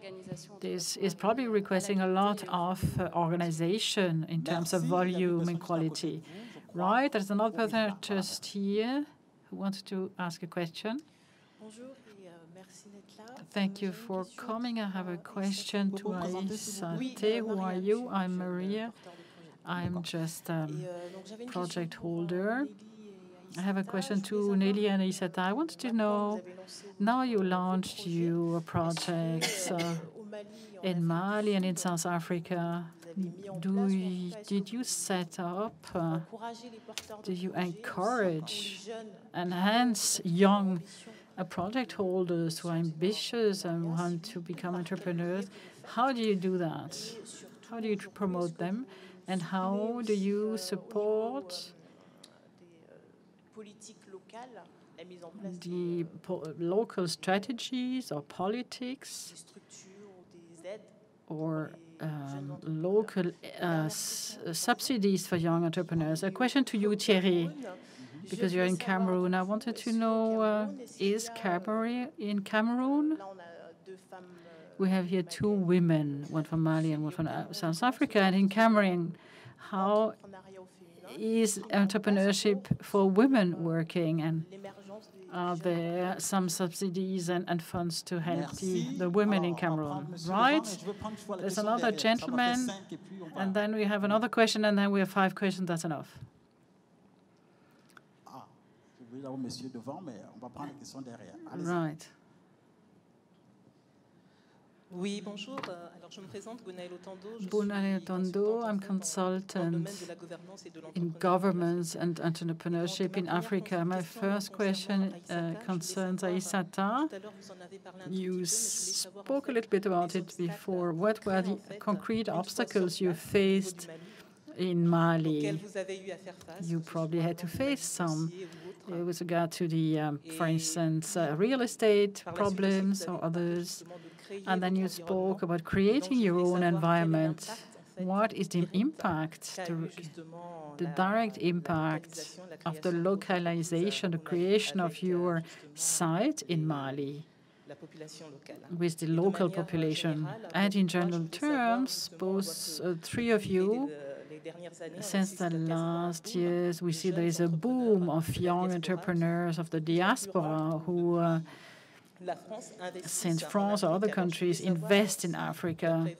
Speaker 2: This is probably requesting a lot of organization in terms of volume and quality. Right, there's another person just here who wants to ask a question. Thank you for coming. I have a question to Aïssata. Who are you? I'm Maria. I'm just a project holder. I have a question to Nelly and Aïssata. I wanted to know, now you launched your projects In Mali and in South Africa, did you set up, do you encourage, enhance young project holders who are ambitious and want to become entrepreneurs? How do you do that? How do you promote them? And how do you support the local strategies or politics or local subsidies for young entrepreneurs? A question to you, Thierry, because you're in Cameroon. I wanted to know, is Cameroon in Cameroon? We have here two women, one from Mali and one from South Africa. And in Cameroon, how is entrepreneurship for women working? And are there some subsidies and funds to help the women in Cameroon? Right? There's another gentleman, and then we have another question, and then we have 5 questions. That's enough. Right.
Speaker 7: Oui, bonjour. Alors, je me présente, Gwenaëlle Otando.
Speaker 2: Gwenaëlle Otando, I'm consultant in governments and entrepreneurship in Africa. My first question concerns Aissata. You spoke a little bit about it before. What were the concrete obstacles you faced in Mali? You probably had to face some with regard to the, for instance, real estate problems or others. And then you spoke about creating your own environment. What is the impact, the direct impact of the localization, the creation of your site in Mali with the local population? And in general terms, both 3 of you, since the last years, we see there is a boom of young entrepreneurs of the diaspora who since France or other countries invest in Africa.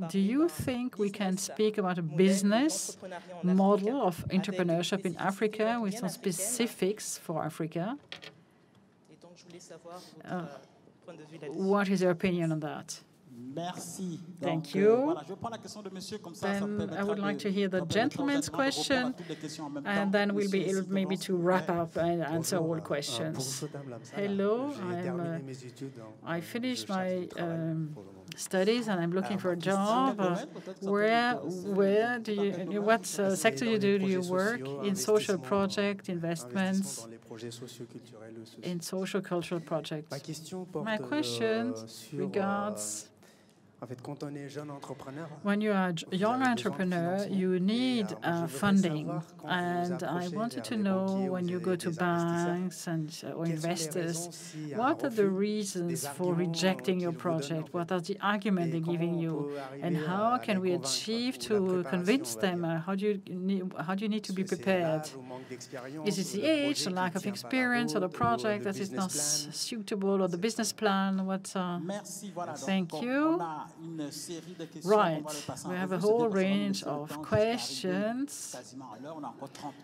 Speaker 2: Do you think we can speak about a business model of entrepreneurship in Africa with some specifics for Africa? What is your opinion on that? Thank you. Then I would like to hear the gentleman's question, and then we'll be able maybe to wrap up and answer all questions. Hello, I finished my studies and I'm looking for a job. Where do you? What sector do you work in? Social project investments, in social cultural projects. My question regards. When you are a young entrepreneur, you need funding. And I wanted to know, when you go to banks and or investors, what are the reasons for rejecting your project? What are the arguments they're giving you? And how can we achieve to convince them? How do you need to be prepared? Is it the age, the lack of experience, or the project that is not suitable, or the business plan? Thank you. Right. We have a whole range of questions.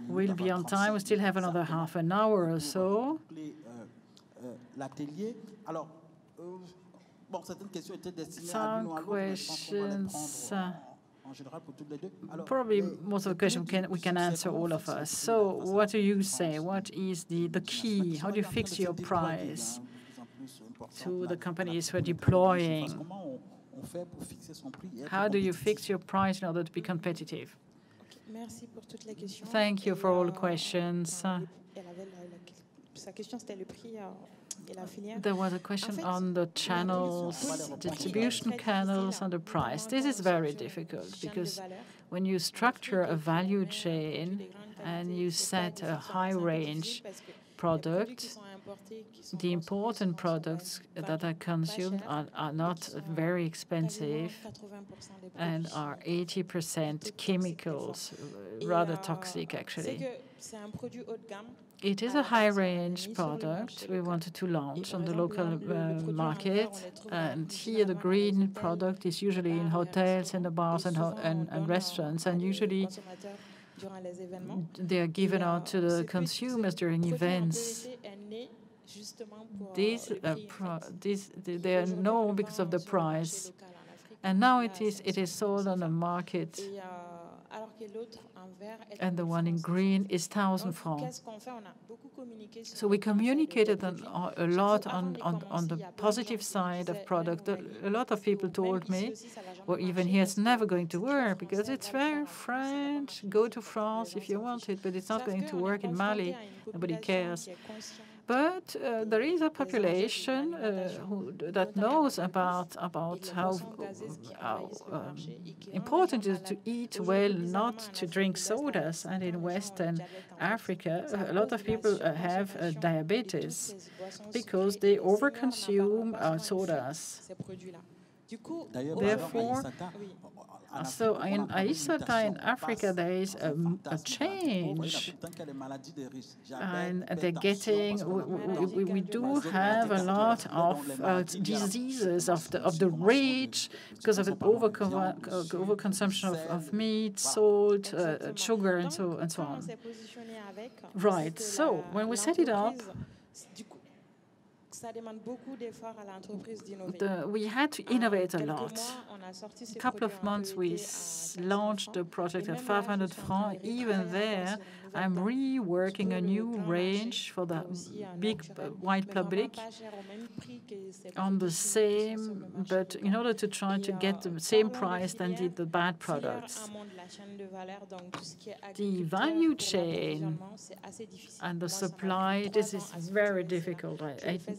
Speaker 2: We'll be on time. We still have another half an hour or so. Some questions. Probably most of the questions we can answer, all of us. So what do you say? What is the key? How do you fix your price to the companies who are deploying? How do you fix your price in order to be competitive? Thank you for all the questions. There was a question on the channels, distribution channels, and the price. This is very difficult because when you structure a value chain and you set a high-range product, the important products that are consumed are not very expensive and are 80% chemicals, rather toxic, actually. It is a high-range product we wanted to launch on the local market, and here the green product is usually in hotels, in the bars and restaurants, and usually they are given out to the consumers during events. they are no because of the price. And now it is sold on the market. And the one in green is 1,000 francs. So we communicated a lot on the positive side of product. A lot of people told me, or even here, it's never going to work because it's very French. Go to France if you want it, but it's not going to work in Mali. Nobody cares. But there is a population that knows about how important it is to eat well, not to drink sodas. And in Western Africa, a lot of people have diabetes because they overconsume sodas. Therefore, so in Aïssata in Africa, there is a change, and they're getting. We do have a lot of diseases of the rage because of the overconsumption of meat, salt, sugar, and so on. Right. So when we set it up, we had to innovate a lot. A couple of months we launched the project at 500 francs. Even there, I'm reworking a new range for the big wide public on the same, but in order to try to get the same price than did the bad products. The value chain and the supply, this is very difficult.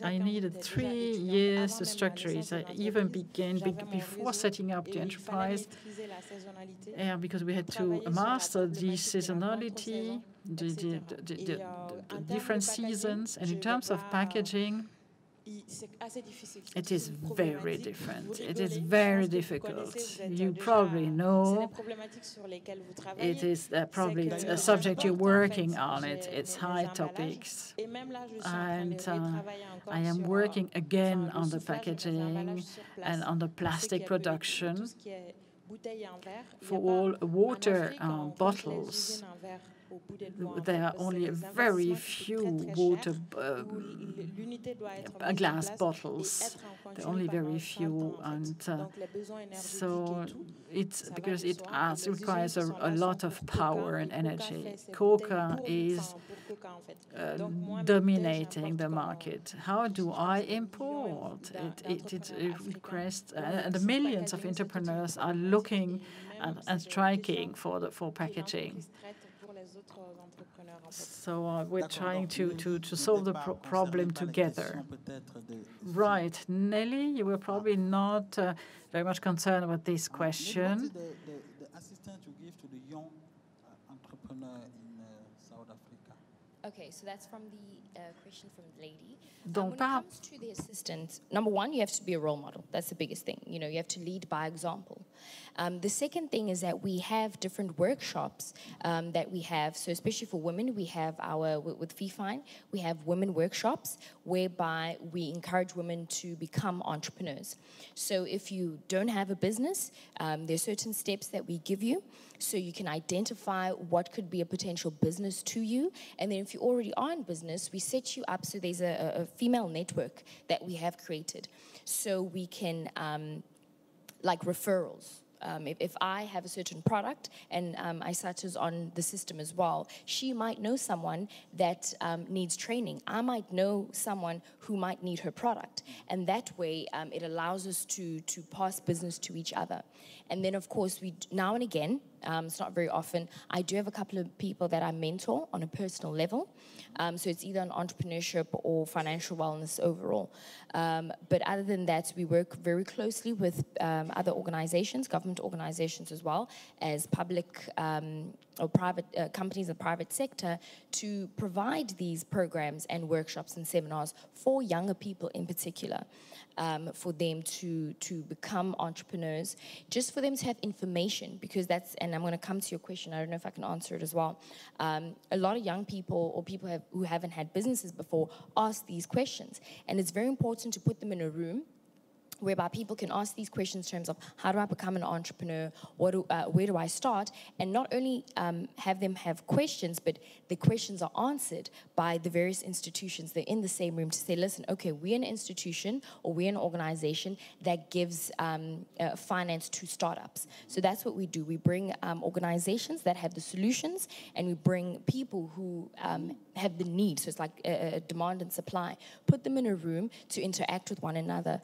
Speaker 2: I needed 3 years to structure it. I even began before setting up the enterprise, because we had to master the seasonality, the different seasons, and in terms of packaging, it is very different. It is very difficult. You probably know it is probably a subject you're working on. It's high topics. And I am working again on the packaging and on the plastic production for all water bottles. There are only very few water glass bottles. There are only very few, and so it's because it requires a lot of power and energy. Coca is dominating the market. How do I import? It requests, and the millions of entrepreneurs are looking and striking for packaging. So we're trying to solve the problem together. Right. Nelly, you were probably not very much concerned about this question.
Speaker 1: The assistance you give to the young entrepreneur in South Africa.
Speaker 3: Okay, so that's from the question from the lady. When it comes to the assistance, number one, you have to be a role model. That's the biggest thing. You know, you have to lead by example. The second thing is that we have different workshops that we have. So especially for women, we have with FIFINE, we have women workshops whereby we encourage women to become entrepreneurs. So if you don't have a business, there are certain steps that we give you so you can identify what could be a potential business to you. And then if you already are in business, we set you up. So there's a female network that we have created. So we can, like referrals. If I have a certain product and Aïssata is on the system as well, she might know someone that needs training. I might know someone who might need her product. And that way, it allows us to pass business to each other. And then, of course, we now and again, it's not very often, I do have a couple of people that I mentor on a personal level. So it's either on entrepreneurship or financial wellness overall. But other than that, we work very closely with other organizations, government organizations as well as public or private companies, the private sector, to provide these programs and workshops and seminars for younger people in particular, for them to become entrepreneurs, just for them to have information, because that's, and I'm going to come to your question, I don't know if I can answer it as well. A lot of young people or people who haven't had businesses before ask these questions, and it's very important to put them in a room whereby people can ask these questions in terms of how do I become an entrepreneur, where do I start, and not only have them have questions, but the questions are answered by the various institutions. They're in the same room to say, listen, okay, we're an institution or we're an organization that gives finance to startups. So that's what we do. We bring organizations that have the solutions, and we bring people who have the need. So it's like a demand and supply. Put them in a room to interact with one another,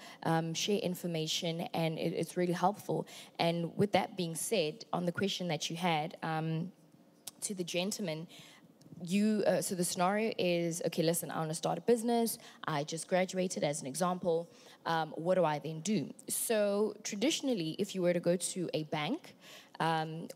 Speaker 3: share information, and it's really helpful. And with that being said, on the question that you had to the gentleman, so the scenario is, okay, listen, I want to start a business. I just graduated, as an example. What do I then do? So traditionally, if you were to go to a bank,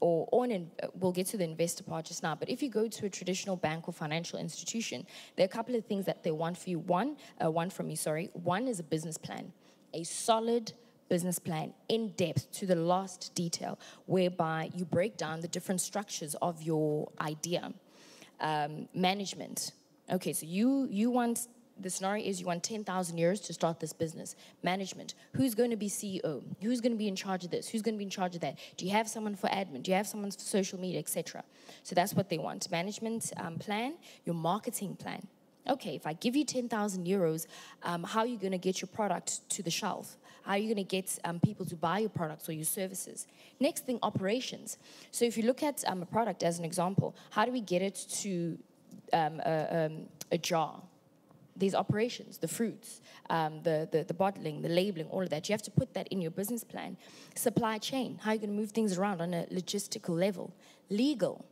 Speaker 3: we'll get to the investor part just now, but if you go to a traditional bank or financial institution, there are a couple of things that they want for you. One is a business plan, a solid business plan, in depth to the last detail, whereby you break down the different structures of your idea. Management. Okay, so you want, the scenario is you want 10,000 euros to start this business. Management. Who's going to be CEO? Who's going to be in charge of this? Who's going to be in charge of that? Do you have someone for admin? Do you have someone for social media, etc.? So that's what they want. Management plan, your marketing plan. Okay, if I give you 10,000 euros, how are you going to get your product to the shelf? How are you going to get people to buy your products or your services? Next thing, operations. So if you look at a product as an example, how do we get it to a jar? These operations, the fruits, the bottling, the labeling, all of that. You have to put that in your business plan. Supply chain, how are you going to move things around on a logistical level? Legal.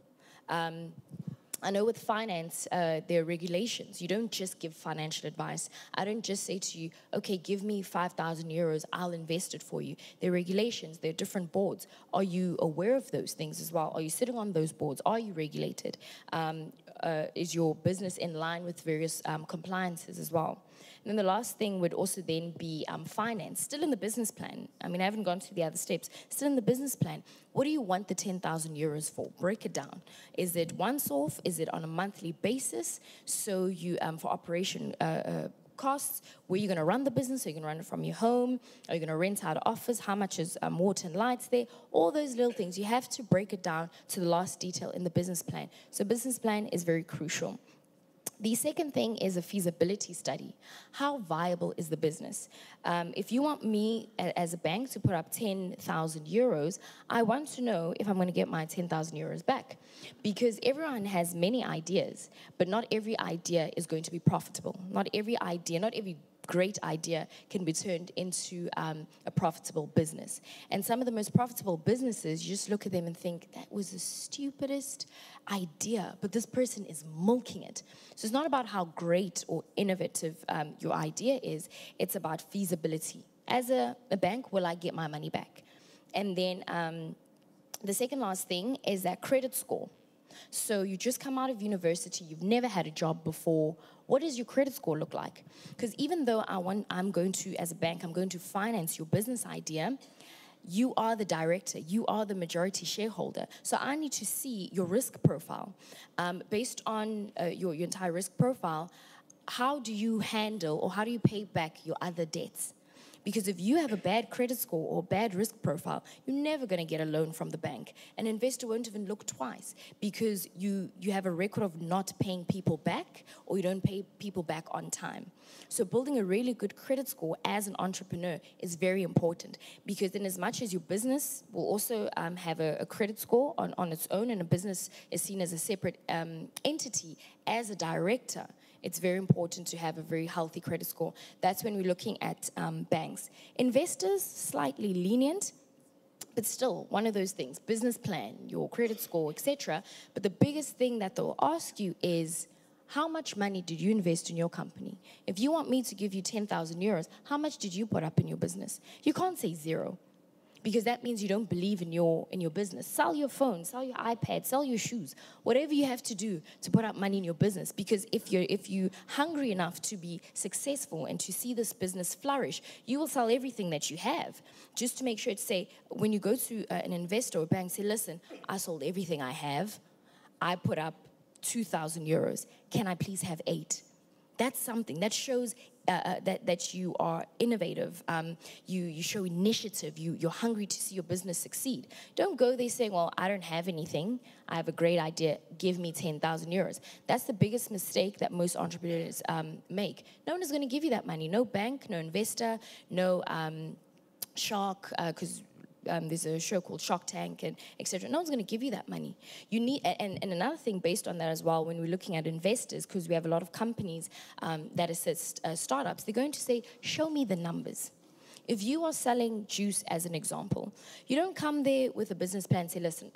Speaker 3: I know with finance, there are regulations. You don't just give financial advice. I don't just say to you, okay, give me 5,000 euros, I'll invest it for you. There are regulations, there are different boards. Are you aware of those things as well? Are you sitting on those boards? Are you regulated? Is your business in line with various compliances as well? And then the last thing would also then be finance, still in the business plan. I mean, I haven't gone through the other steps. Still in the business plan, what do you want the 10,000 euros for? Break it down. Is it once off? Is it on a monthly basis? So you, for operation costs, where you're going to run the business? Are you going to run it from your home? Are you going to rent out an office? How much is water and lights there? All those little things. You have to break it down to the last detail in the business plan. So business plan is very crucial. The second thing is a feasibility study. How viable is the business? If you want me as a bank to put up 10,000 euros, I want to know if I'm going to get my 10,000 euros back. Because everyone has many ideas, but not every idea is going to be profitable. Not every idea, not every great idea can be turned into a profitable business. And some of the most profitable businesses, you just look at them and think, that was the stupidest idea, but this person is milking it. So it's not about how great or innovative your idea is, it's about feasibility. As a bank, will I get my money back? And then the second last thing is that credit score. So you just come out of university, you've never had a job before. What does your credit score look like? Because even though I'm going to, as a bank, I'm going to finance your business idea, you are the director, you are the majority shareholder. So I need to see your risk profile. Based on your entire risk profile, how do you handle or how do you pay back your other debts? Because if you have a bad credit score or bad risk profile, you're never going to get a loan from the bank. An investor won't even look twice because you have a record of not paying people back or you don't pay people back on time. So building a really good credit score as an entrepreneur is very important because then as much as your business will also have a credit score on its own and a business is seen as a separate entity, as a director, it's very important to have a very healthy credit score. That's when we're looking at banks. Investors, slightly lenient, but still one of those things, business plan, your credit score, etc. But the biggest thing that they'll ask you is, how much money did you invest in your company? If you want me to give you 10,000 euros, how much did you put up in your business? You can't say zero, because that means you don't believe in your business. Sell your phone, sell your iPad, sell your shoes, whatever you have to do to put up money in your business. Because if you're hungry enough to be successful and to see this business flourish, you will sell everything that you have just to make sure to say, when you go to an investor or a bank, say, listen, I sold everything I have. I put up 2,000 euros. Can I please have 8? That's something that shows that you are innovative. You show initiative. You're hungry to see your business succeed. Don't go there saying, well, I don't have anything. I have a great idea. Give me 10,000 euros. That's the biggest mistake that most entrepreneurs make. No one is going to give you that money. No bank, no investor, no shark, because there's a show called Shark Tank and etc. No one's going to give you that money. You need, and another thing based on that as well, when we're looking at investors, because we have a lot of companies that assist startups, they're going to say, show me the numbers. If you are selling juice, as an example, you don't come there with a business plan and say, listen,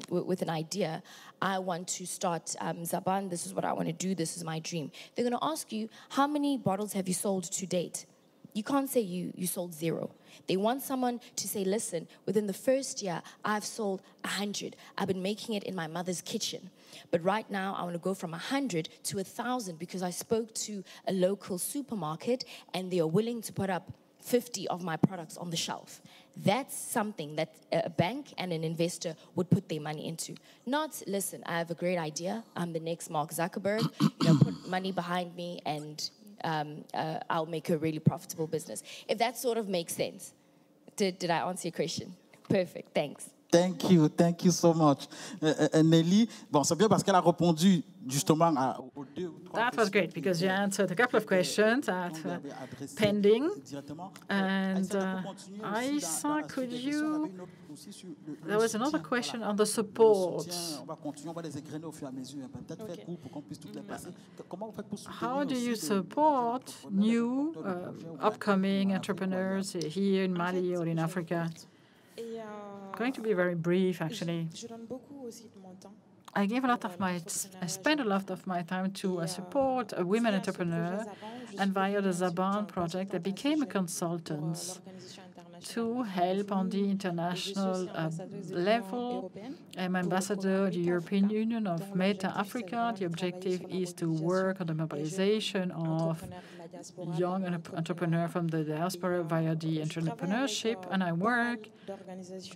Speaker 3: with an idea, I want to start Zaban, this is what I want to do, this is my dream. They're going to ask you, how many bottles have you sold to date? You can't say you sold 0. They want someone to say, listen, within the first year, I've sold 100. I've been making it in my mother's kitchen. But right now, I want to go from 100 to 1,000 because I spoke to a local supermarket and they are willing to put up 50 of my products on the shelf. That's something that a bank and an investor would put their money into. Not, listen, I have a great idea. I'm the next Mark Zuckerberg. Put money behind me and I'll make a really profitable business. If that sort of makes sense. Did I answer your question? Perfect, thanks.
Speaker 1: Thank you so much. Nelly, bon, c'est bien parce qu'elle a répondu justement aux 2 ou 3
Speaker 2: That was great because you answered a couple of questions that pending. And Aïssa, could you... There was another question on the support. How do you support new upcoming entrepreneurs here in Mali or in Africa? Going to be very brief, actually. I spend a lot of my time to support a women entrepreneur, and via the Zaban project, I became a consultant to help on the international level. I'm ambassador of the European Union of Meta Africa. The objective is to work on the mobilization of young entrepreneurs from the diaspora via the entrepreneurship, and I work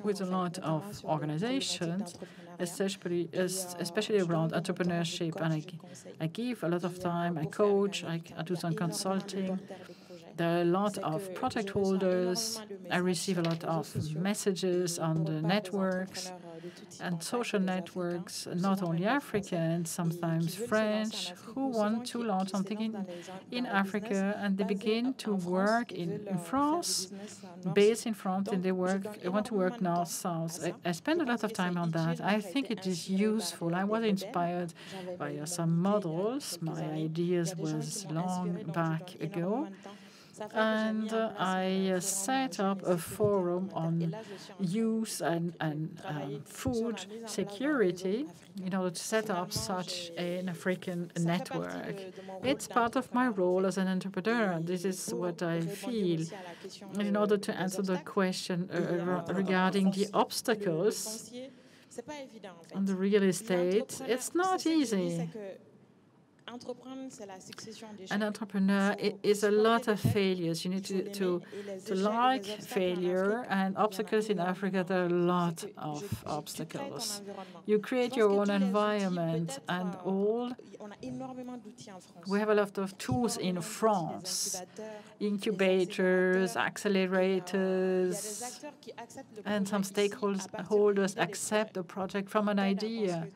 Speaker 2: with a lot of organizations, especially around entrepreneurship, and I give a lot of time, I coach, I do some consulting. There are a lot of project holders. I receive a lot of messages on the networks and social networks, not only African, sometimes French, who want to launch something in Africa, and they begin to work in France, based in France, and they want to work north-south. I spend a lot of time on that. I think it is useful. I was inspired by some models. My ideas was long back ago. And I set up a forum on youth and food security in order to set up such an African network. It's part of my role as an entrepreneur. This is what I feel. And in order to answer the question regarding the obstacles on the real estate, it's not easy. An entrepreneur is a lot of failures. You need to like failure and obstacles in Africa. There are a lot of obstacles. You create your own environment and all. We have a lot of tools in France, incubators, accelerators, and some stakeholders accept a project from an idea.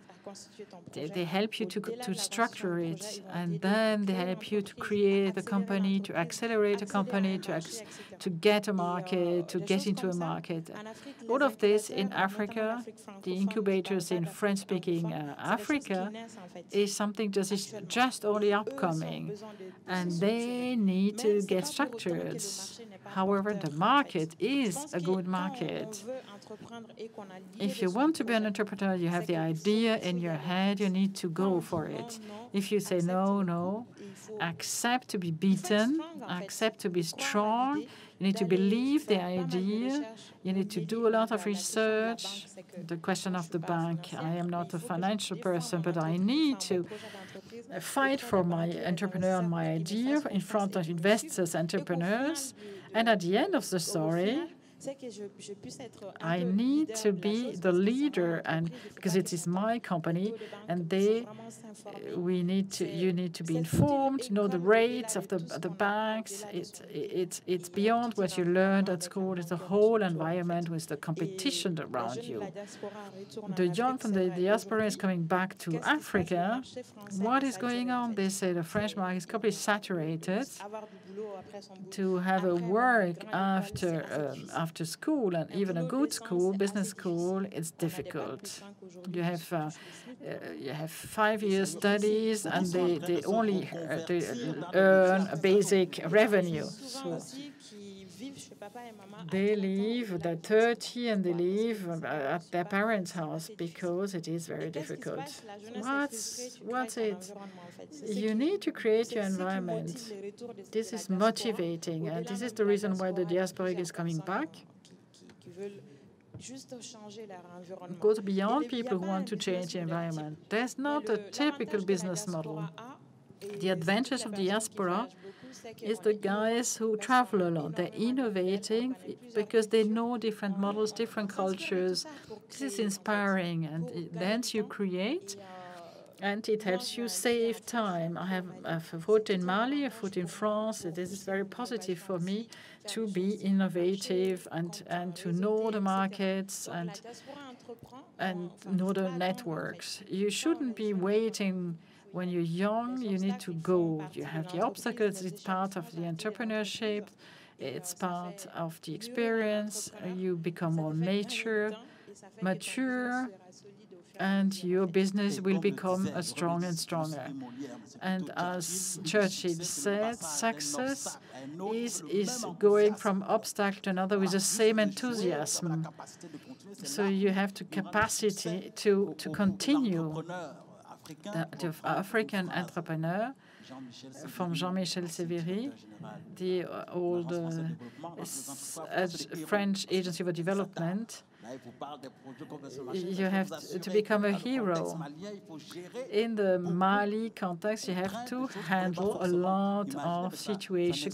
Speaker 2: They help you to structure it, and then they help you to create a company, to accelerate a company, to get a market, to get into a market. All of this in Africa, the incubators in French-speaking Africa, is something that is just only upcoming, and they need to get structured. However, the market is a good market. If you want to be an entrepreneur, you have the idea in your head, you need to go for it. If you say no, accept to be beaten, accept to be strong, you need to believe the idea, you need to do a lot of research. The question of the bank, I am not a financial person, but I need to fight for my entrepreneur and my idea in front of investors, entrepreneurs, and at the end of the story, I need to be the leader, and because it is my company, and you need to be informed, know the rates of the banks. It's beyond what you learned at school. It's the whole environment with the competition around you. The young from the diaspora is coming back to Africa. What is going on? They say the French market is completely saturated. To have a work after school, and even a good school, business school, it's difficult. You have 5 years studies, and they only earn a basic revenue. So they leave at 30 and they leave at their parents' house because it is very difficult. What's it? You need to create your environment. This is motivating, and this is the reason why the diaspora is coming back. Goes beyond people who want to change the environment. There's not a typical business model. The advantage of diaspora is the guys who travel a lot. They're innovating because they know different models, different cultures. This is inspiring, and hence you create, and it helps you save time. I have a foot in Mali, a foot in France. This is very positive for me to be innovative and to know the markets and know the networks. You shouldn't be waiting. When you're young, you need to go. You have the obstacles. It's part of the entrepreneurship. It's part of the experience. You become more mature, and your business will become strong and stronger. And as Churchill said, success is going from obstacle to another with the same enthusiasm. So you have the capacity to continue. The African entrepreneur from Jean-Michel Sévéry, the old French Agency for Development. You have to become a hero. In the Mali context, you have to handle a lot of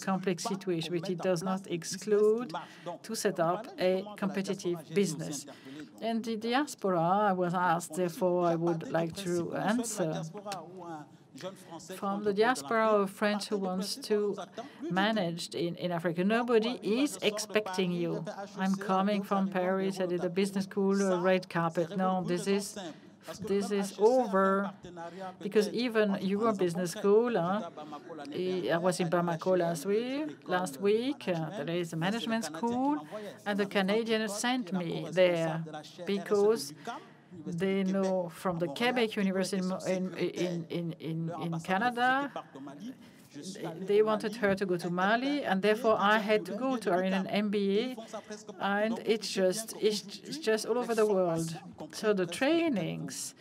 Speaker 2: complex situations, which it does not exclude to set up a competitive business. In the diaspora, I was asked, therefore I would like to answer. From the diaspora of French who wants to manage in Africa, nobody is expecting you. I'm coming from Paris, I did a business school, a red carpet. No, this is over, because even your business school, I was in Bamako last week. There is a management school, and the Canadians sent me there because they know from the Quebec University in Canada, they wanted her to go to Mali, and therefore I had to go to her in an MBA, and it's just all over the world. So the trainings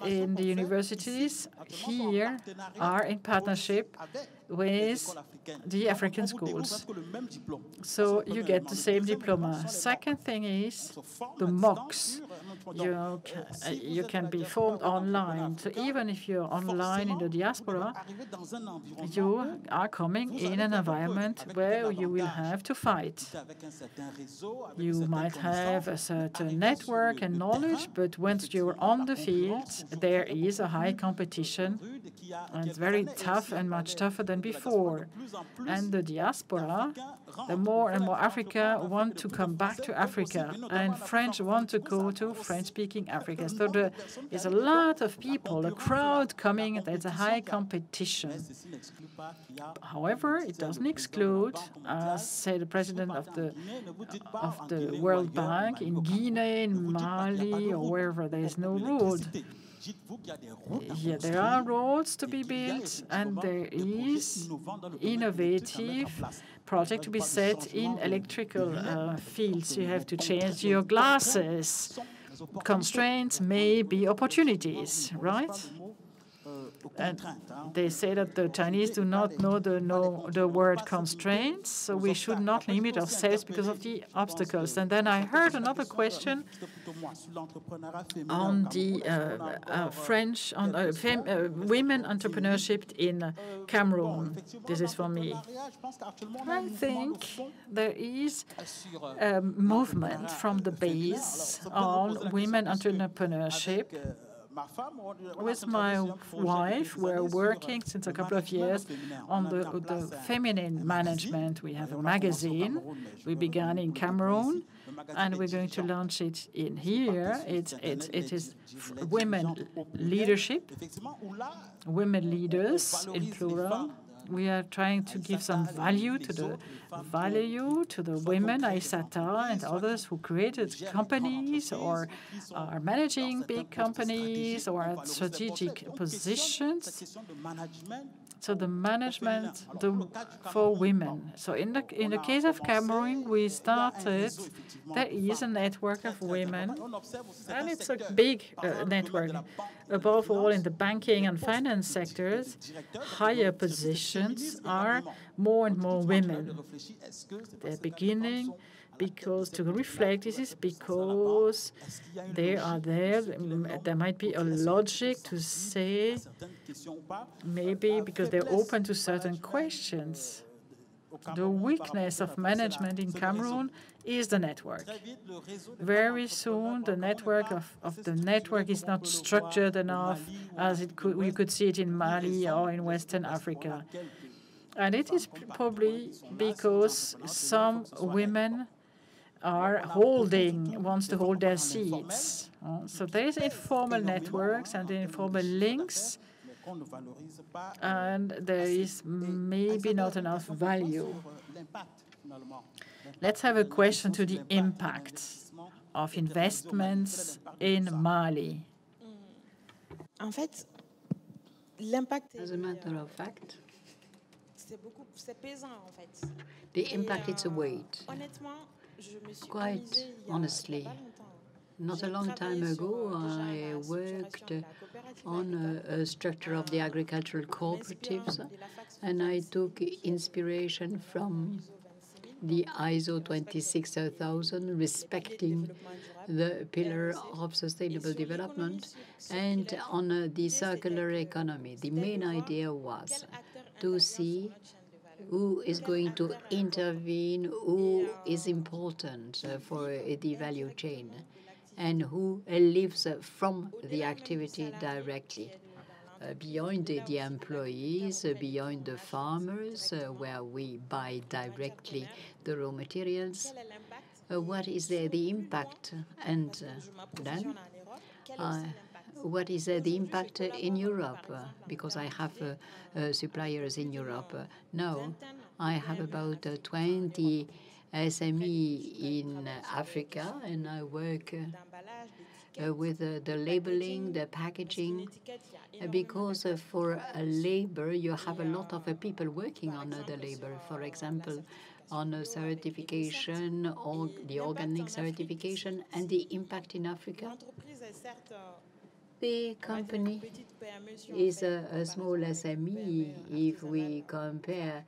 Speaker 2: in the universities here are in partnership with the African schools. So you get the same diploma. Second thing is the MOOCs. You can be formed online. So even if you're online in the diaspora, you are coming in an environment where you will have to fight. You might have a certain network and knowledge, but once you're on the field, there is a high competition, and it's very tough and much tougher than before. And the diaspora, the more and more Africa want to come back to Africa, and French want to go to French-speaking Africa. So there is a lot of people, a crowd coming. There's a high competition. However, it doesn't exclude, as said the president of the World Bank, in Guinea, in Mali, or wherever there is no road. Yeah, there are roads to be built, and there is innovative project to be set in electrical fields. You have to change your glasses. Constraints may be opportunities, right? And they say that the Chinese do not know the word constraints, so we should not limit ourselves because of the obstacles. And then I heard another question on the French, on women entrepreneurship in Cameroon. This is for me. I think there is a movement from the base on women entrepreneurship. With my wife, we're working since a couple of years on the feminine management. We have a magazine. We began in Cameroon, and we're going to launch it in here. It is women leadership, women leaders in plural. We are trying to give some value to the women, Aissata and others who created companies or are managing big companies or at strategic positions. So the management for women. So in the case of Cameroon, we started. There is a network of women, and it's a big network. Above all, in the banking and finance sectors, higher positions are more and more women. They're beginning because to reflect this is because they are there. There might be a logic to say maybe because they're open to certain questions. The weakness of management in Cameroon is the network. Very soon, the network of the network is not structured enough as we could see it in Mali or in Western Africa. And it is probably because some women wants to hold their seats. So there is informal networks and informal links, and there is maybe not enough value. Let's have a question to the impact of investments in Mali.
Speaker 5: As a matter of fact, the impact is a weight. Quite honestly, not a long time ago, I worked on a structure of the agricultural cooperatives, and I took inspiration from the ISO 26000, respecting the pillar of sustainable development, and on the circular economy. The main idea was to see who is going to intervene, who is important for the value chain, and who lives from the activity directly. Beyond the employees, beyond the farmers, where we buy directly the raw materials, what is the impact? And then what is the impact in Europe? Because I have suppliers in Europe. Now, I have about 20 SME in Africa, and I work with the labeling, the packaging, because for labor, you have a lot of people working on the labor. For example, on certification, or the organic certification, and the impact in Africa. The company is a small SME if we compare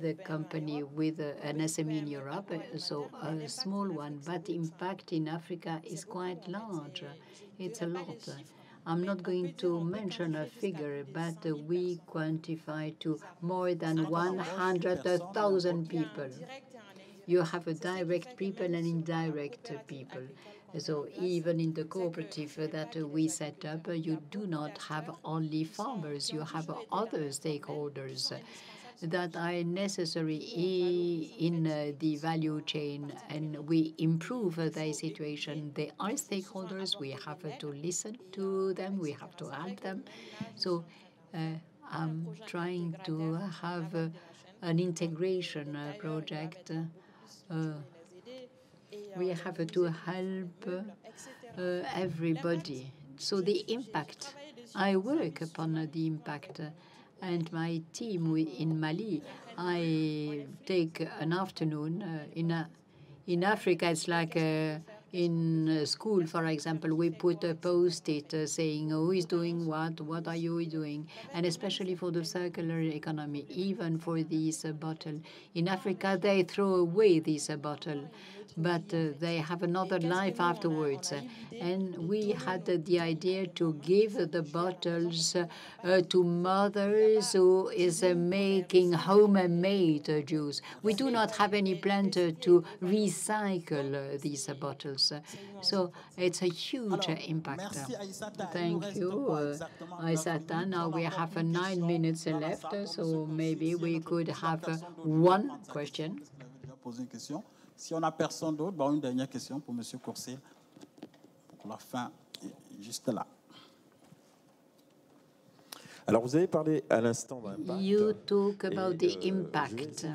Speaker 5: the company with an SME in Europe, so a small one, but the impact in Africa is quite large. It's a lot. I'm not going to mention a figure, but we quantify to more than 100,000 people. You have a direct people and indirect people. So even in the cooperative that we set up, you do not have only farmers, you have other stakeholders that are necessary in the value chain, and we improve their situation. They are stakeholders, we have to listen to them, we have to help them. So I'm trying to have an integration project. We have to help everybody. So the impact, I work upon the impact, and my team in Mali, I take an afternoon. In Africa, it's like In school, for example, we put a post-it saying who is doing what are you doing, and especially for the circular economy, even for this bottle. In Africa, they throw away this bottle, but they have another life afterwards. And we had the idea to give the bottles to mothers who is making homemade juice. We do not have any plan to recycle these bottles. So it's a huge impact. Thank you, Aissata. Now we have 9 minutes left, so maybe we could have one question.
Speaker 1: Si on n'a personne d'autre, une dernière question pour M. Courcil. Pour la fin, juste là.
Speaker 6: Alors, vous avez parlé à l'instant d'impact.
Speaker 5: You talk about the impact,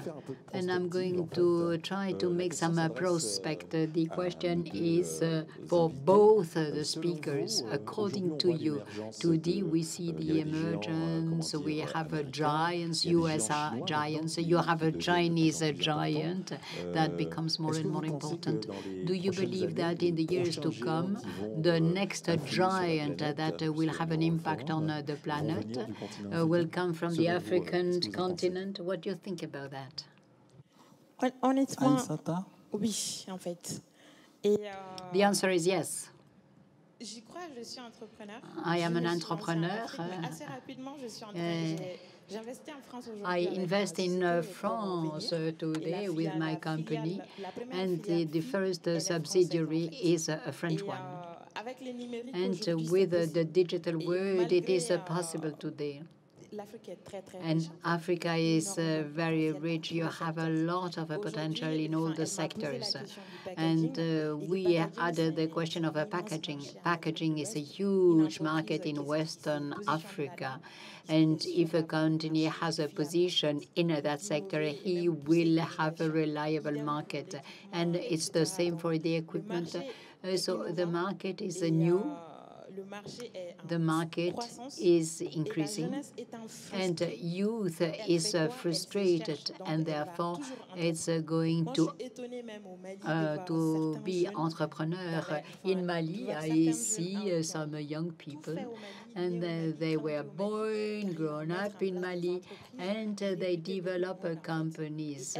Speaker 5: and I'm going to try to make some prospect. The question is for both the speakers. According to you, today we see the emergence. We have giants, US giants. You have a Chinese giant that becomes more and more important. Do you believe that in the years to come, the next giant that will have an impact on the planet will come from the African continent? What do you think about that?
Speaker 4: Honnêtement, oui, en fait. Et,
Speaker 5: the answer is yes.
Speaker 4: J'y crois, je suis entrepreneur.
Speaker 5: I am an entrepreneur.
Speaker 4: Assez rapidement, je suis j'investis en France aujourd'hui.
Speaker 5: I invest in France today with my company, and the first subsidiary is a French one. And with the digital world, it is possible today. And Africa is very rich. You have a lot of potential in all the sectors. And we added the question of packaging. Packaging is a huge market in Western Africa. And if a company has a position in that sector, he will have a reliable market. And it's the same for the equipment. So the market is new. The market is increasing, and youth is frustrated, and therefore it's going to be entrepreneur. In Mali, I see some young people, and they were born, grown up in Mali, and they develop companies,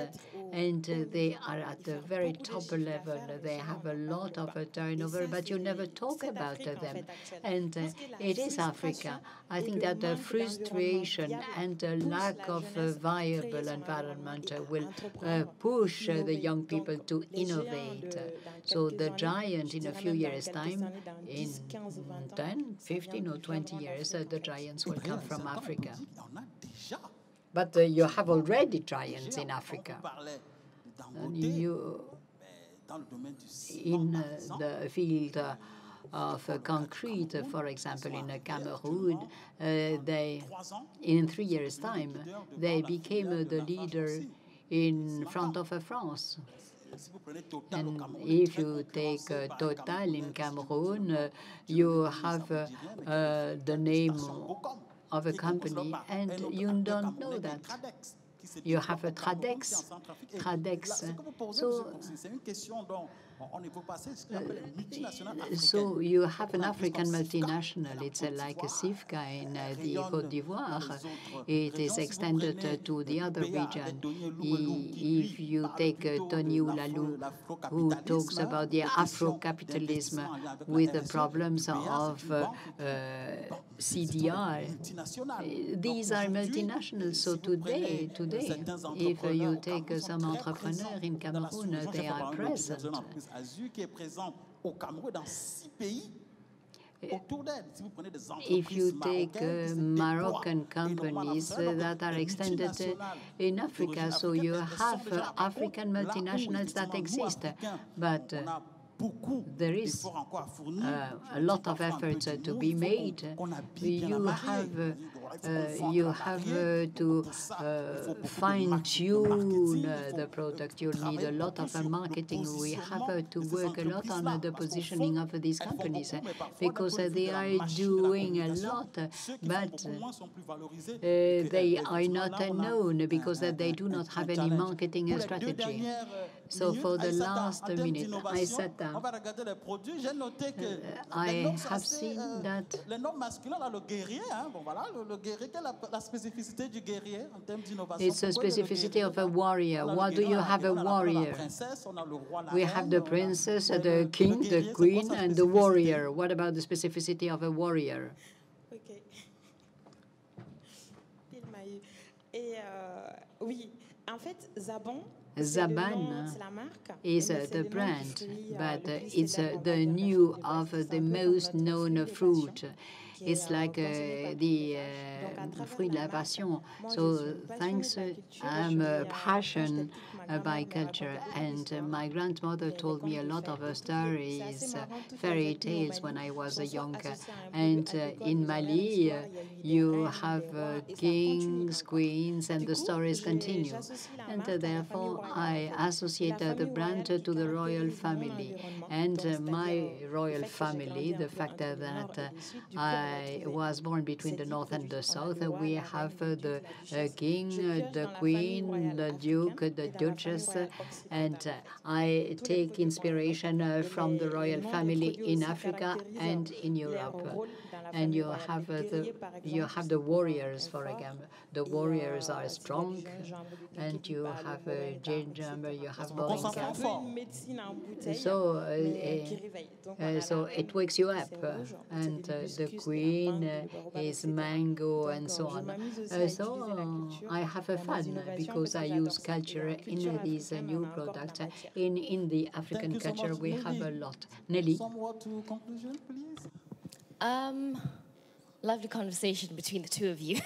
Speaker 5: and they are at the very top level. They have a lot of turnover, but you never talk about them. And it is Africa. I think that the frustration and the lack of a viable environment will push the young people to innovate. So the giant in a few years' time, in 10, 15 or 20 years, the giants will come from Africa. But you have already giants in Africa. You, in the field of concrete, for example, in Cameroon, in 3 years' time, they became the leader in front of France. And if you take Total in Cameroon, you have the name of a company, and you don't know that. You have a Tradex. So you have an African multinational. It's like a Sifka in the Côte d'Ivoire. It is extended to the other region. If you take Tony Oulalou, who talks about the Afro-capitalism with the problems of CDR, these are multinationals. So today, if you take some entrepreneur in Cameroon, they are present. If you take Moroccan companies that are extended in Africa, so you have African multinationals that exist, but there is a lot of efforts to be made. You have to fine-tune the product. You need a lot of marketing. We have to work a lot on the positioning of these companies because they are doing a lot, but they are not known because they do not have any marketing strategy. So for the last minute, Aissata, Africa, I have seen that it's a specificity of a warrior. What do you have a warrior? We have the princess, the king, the queen, and the warrior. What about the specificity of a warrior?
Speaker 4: Ok. Et oui, en fait, Zabon.
Speaker 5: Zaban is the brand, but it's the new of the most known fruit. It's like the fruit de la passion. So thanks, I'm passionate by culture. And my grandmother told me a lot of stories, fairy tales when I was younger. And in Mali, you have kings, queens, and the stories continue. And therefore, I associate the brand to the royal family. And my royal family, the fact that I was born between the north and the south, we have the king, the queen, the duke, the duchess, and I take inspiration from the royal family in Africa and in Europe. And you have the warriors, for example. The warriors are strong, and you have gingembre, you have moringa. So it wakes you up, and the queen is mango and so on. So I have fun because I use culture in these new products. In the African culture, we have a lot. Nelly?
Speaker 1: Somewhat to conclusion, please.
Speaker 3: Lovely conversation between the two of you.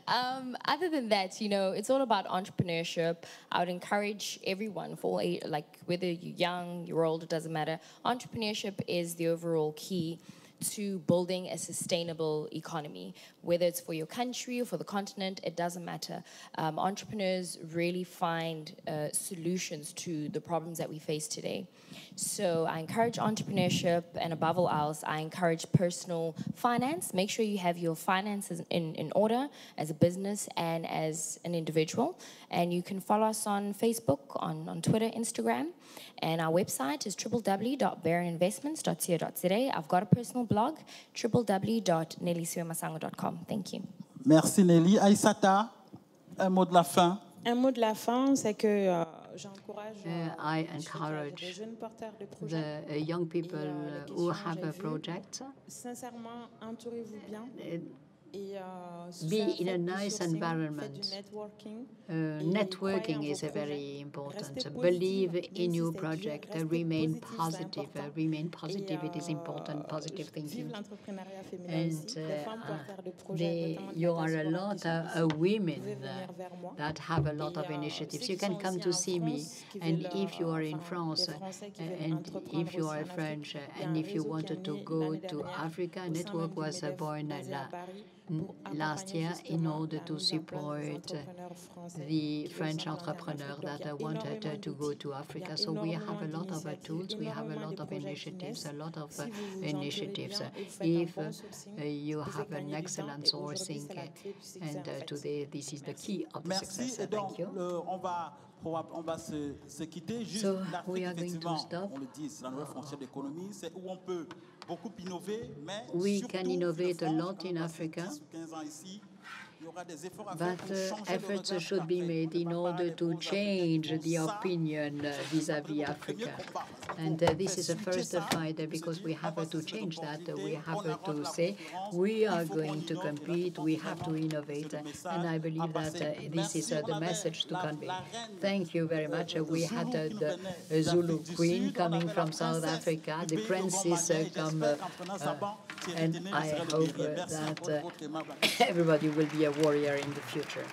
Speaker 3: Other than that, you know, it's all about entrepreneurship. I would encourage everyone, for like whether you're young, you're old, it doesn't matter. Entrepreneurship is the overall key to building a sustainable economy, whether it's for your country or for the continent, it doesn't matter. Entrepreneurs really find solutions to the problems that we face today. So I encourage entrepreneurship, and above all else, I encourage personal finance. Make sure you have your finances in order as a business and as an individual. And you can follow us on Facebook, on Twitter, Instagram. And our website is www.baroninvestments.co.za. I've got a personal blog, www.nellysuemasango.com. Thank you.
Speaker 1: Merci Nelly. Aïssata, un mot de la fin.
Speaker 4: Un mot de la fin, c'est que j'encourage
Speaker 5: I encourage the young people who have a project.
Speaker 4: Sincèrement, entourez-vous bien.
Speaker 5: Be in a nice environment. Networking is very important. Believe in your project. Remain positive. Remain positive. It is important. Positive thinking. And you are a lot of women that have a lot of initiatives. You can come to see me. And if you are in France, and if you are French, and if you wanted to go to Africa, Network was born last year in order to support the French entrepreneurs that wanted to go to Africa. So we have a lot of tools, we have a lot of initiatives, If you have an excellent sourcing, and today this is the key of the success. Thank you. So we are going to stop. We can innovate a lot in Africa, but efforts should be made in order to change the opinion vis-à-vis Africa. And this is the first fight, because we have to change that. We have to say, we are going to compete, we have to innovate. And I believe that this is the message to convey. Thank you very much. We had the Zulu Queen coming from South Africa, the princess come, and I hope that everybody will be a warrior in the future.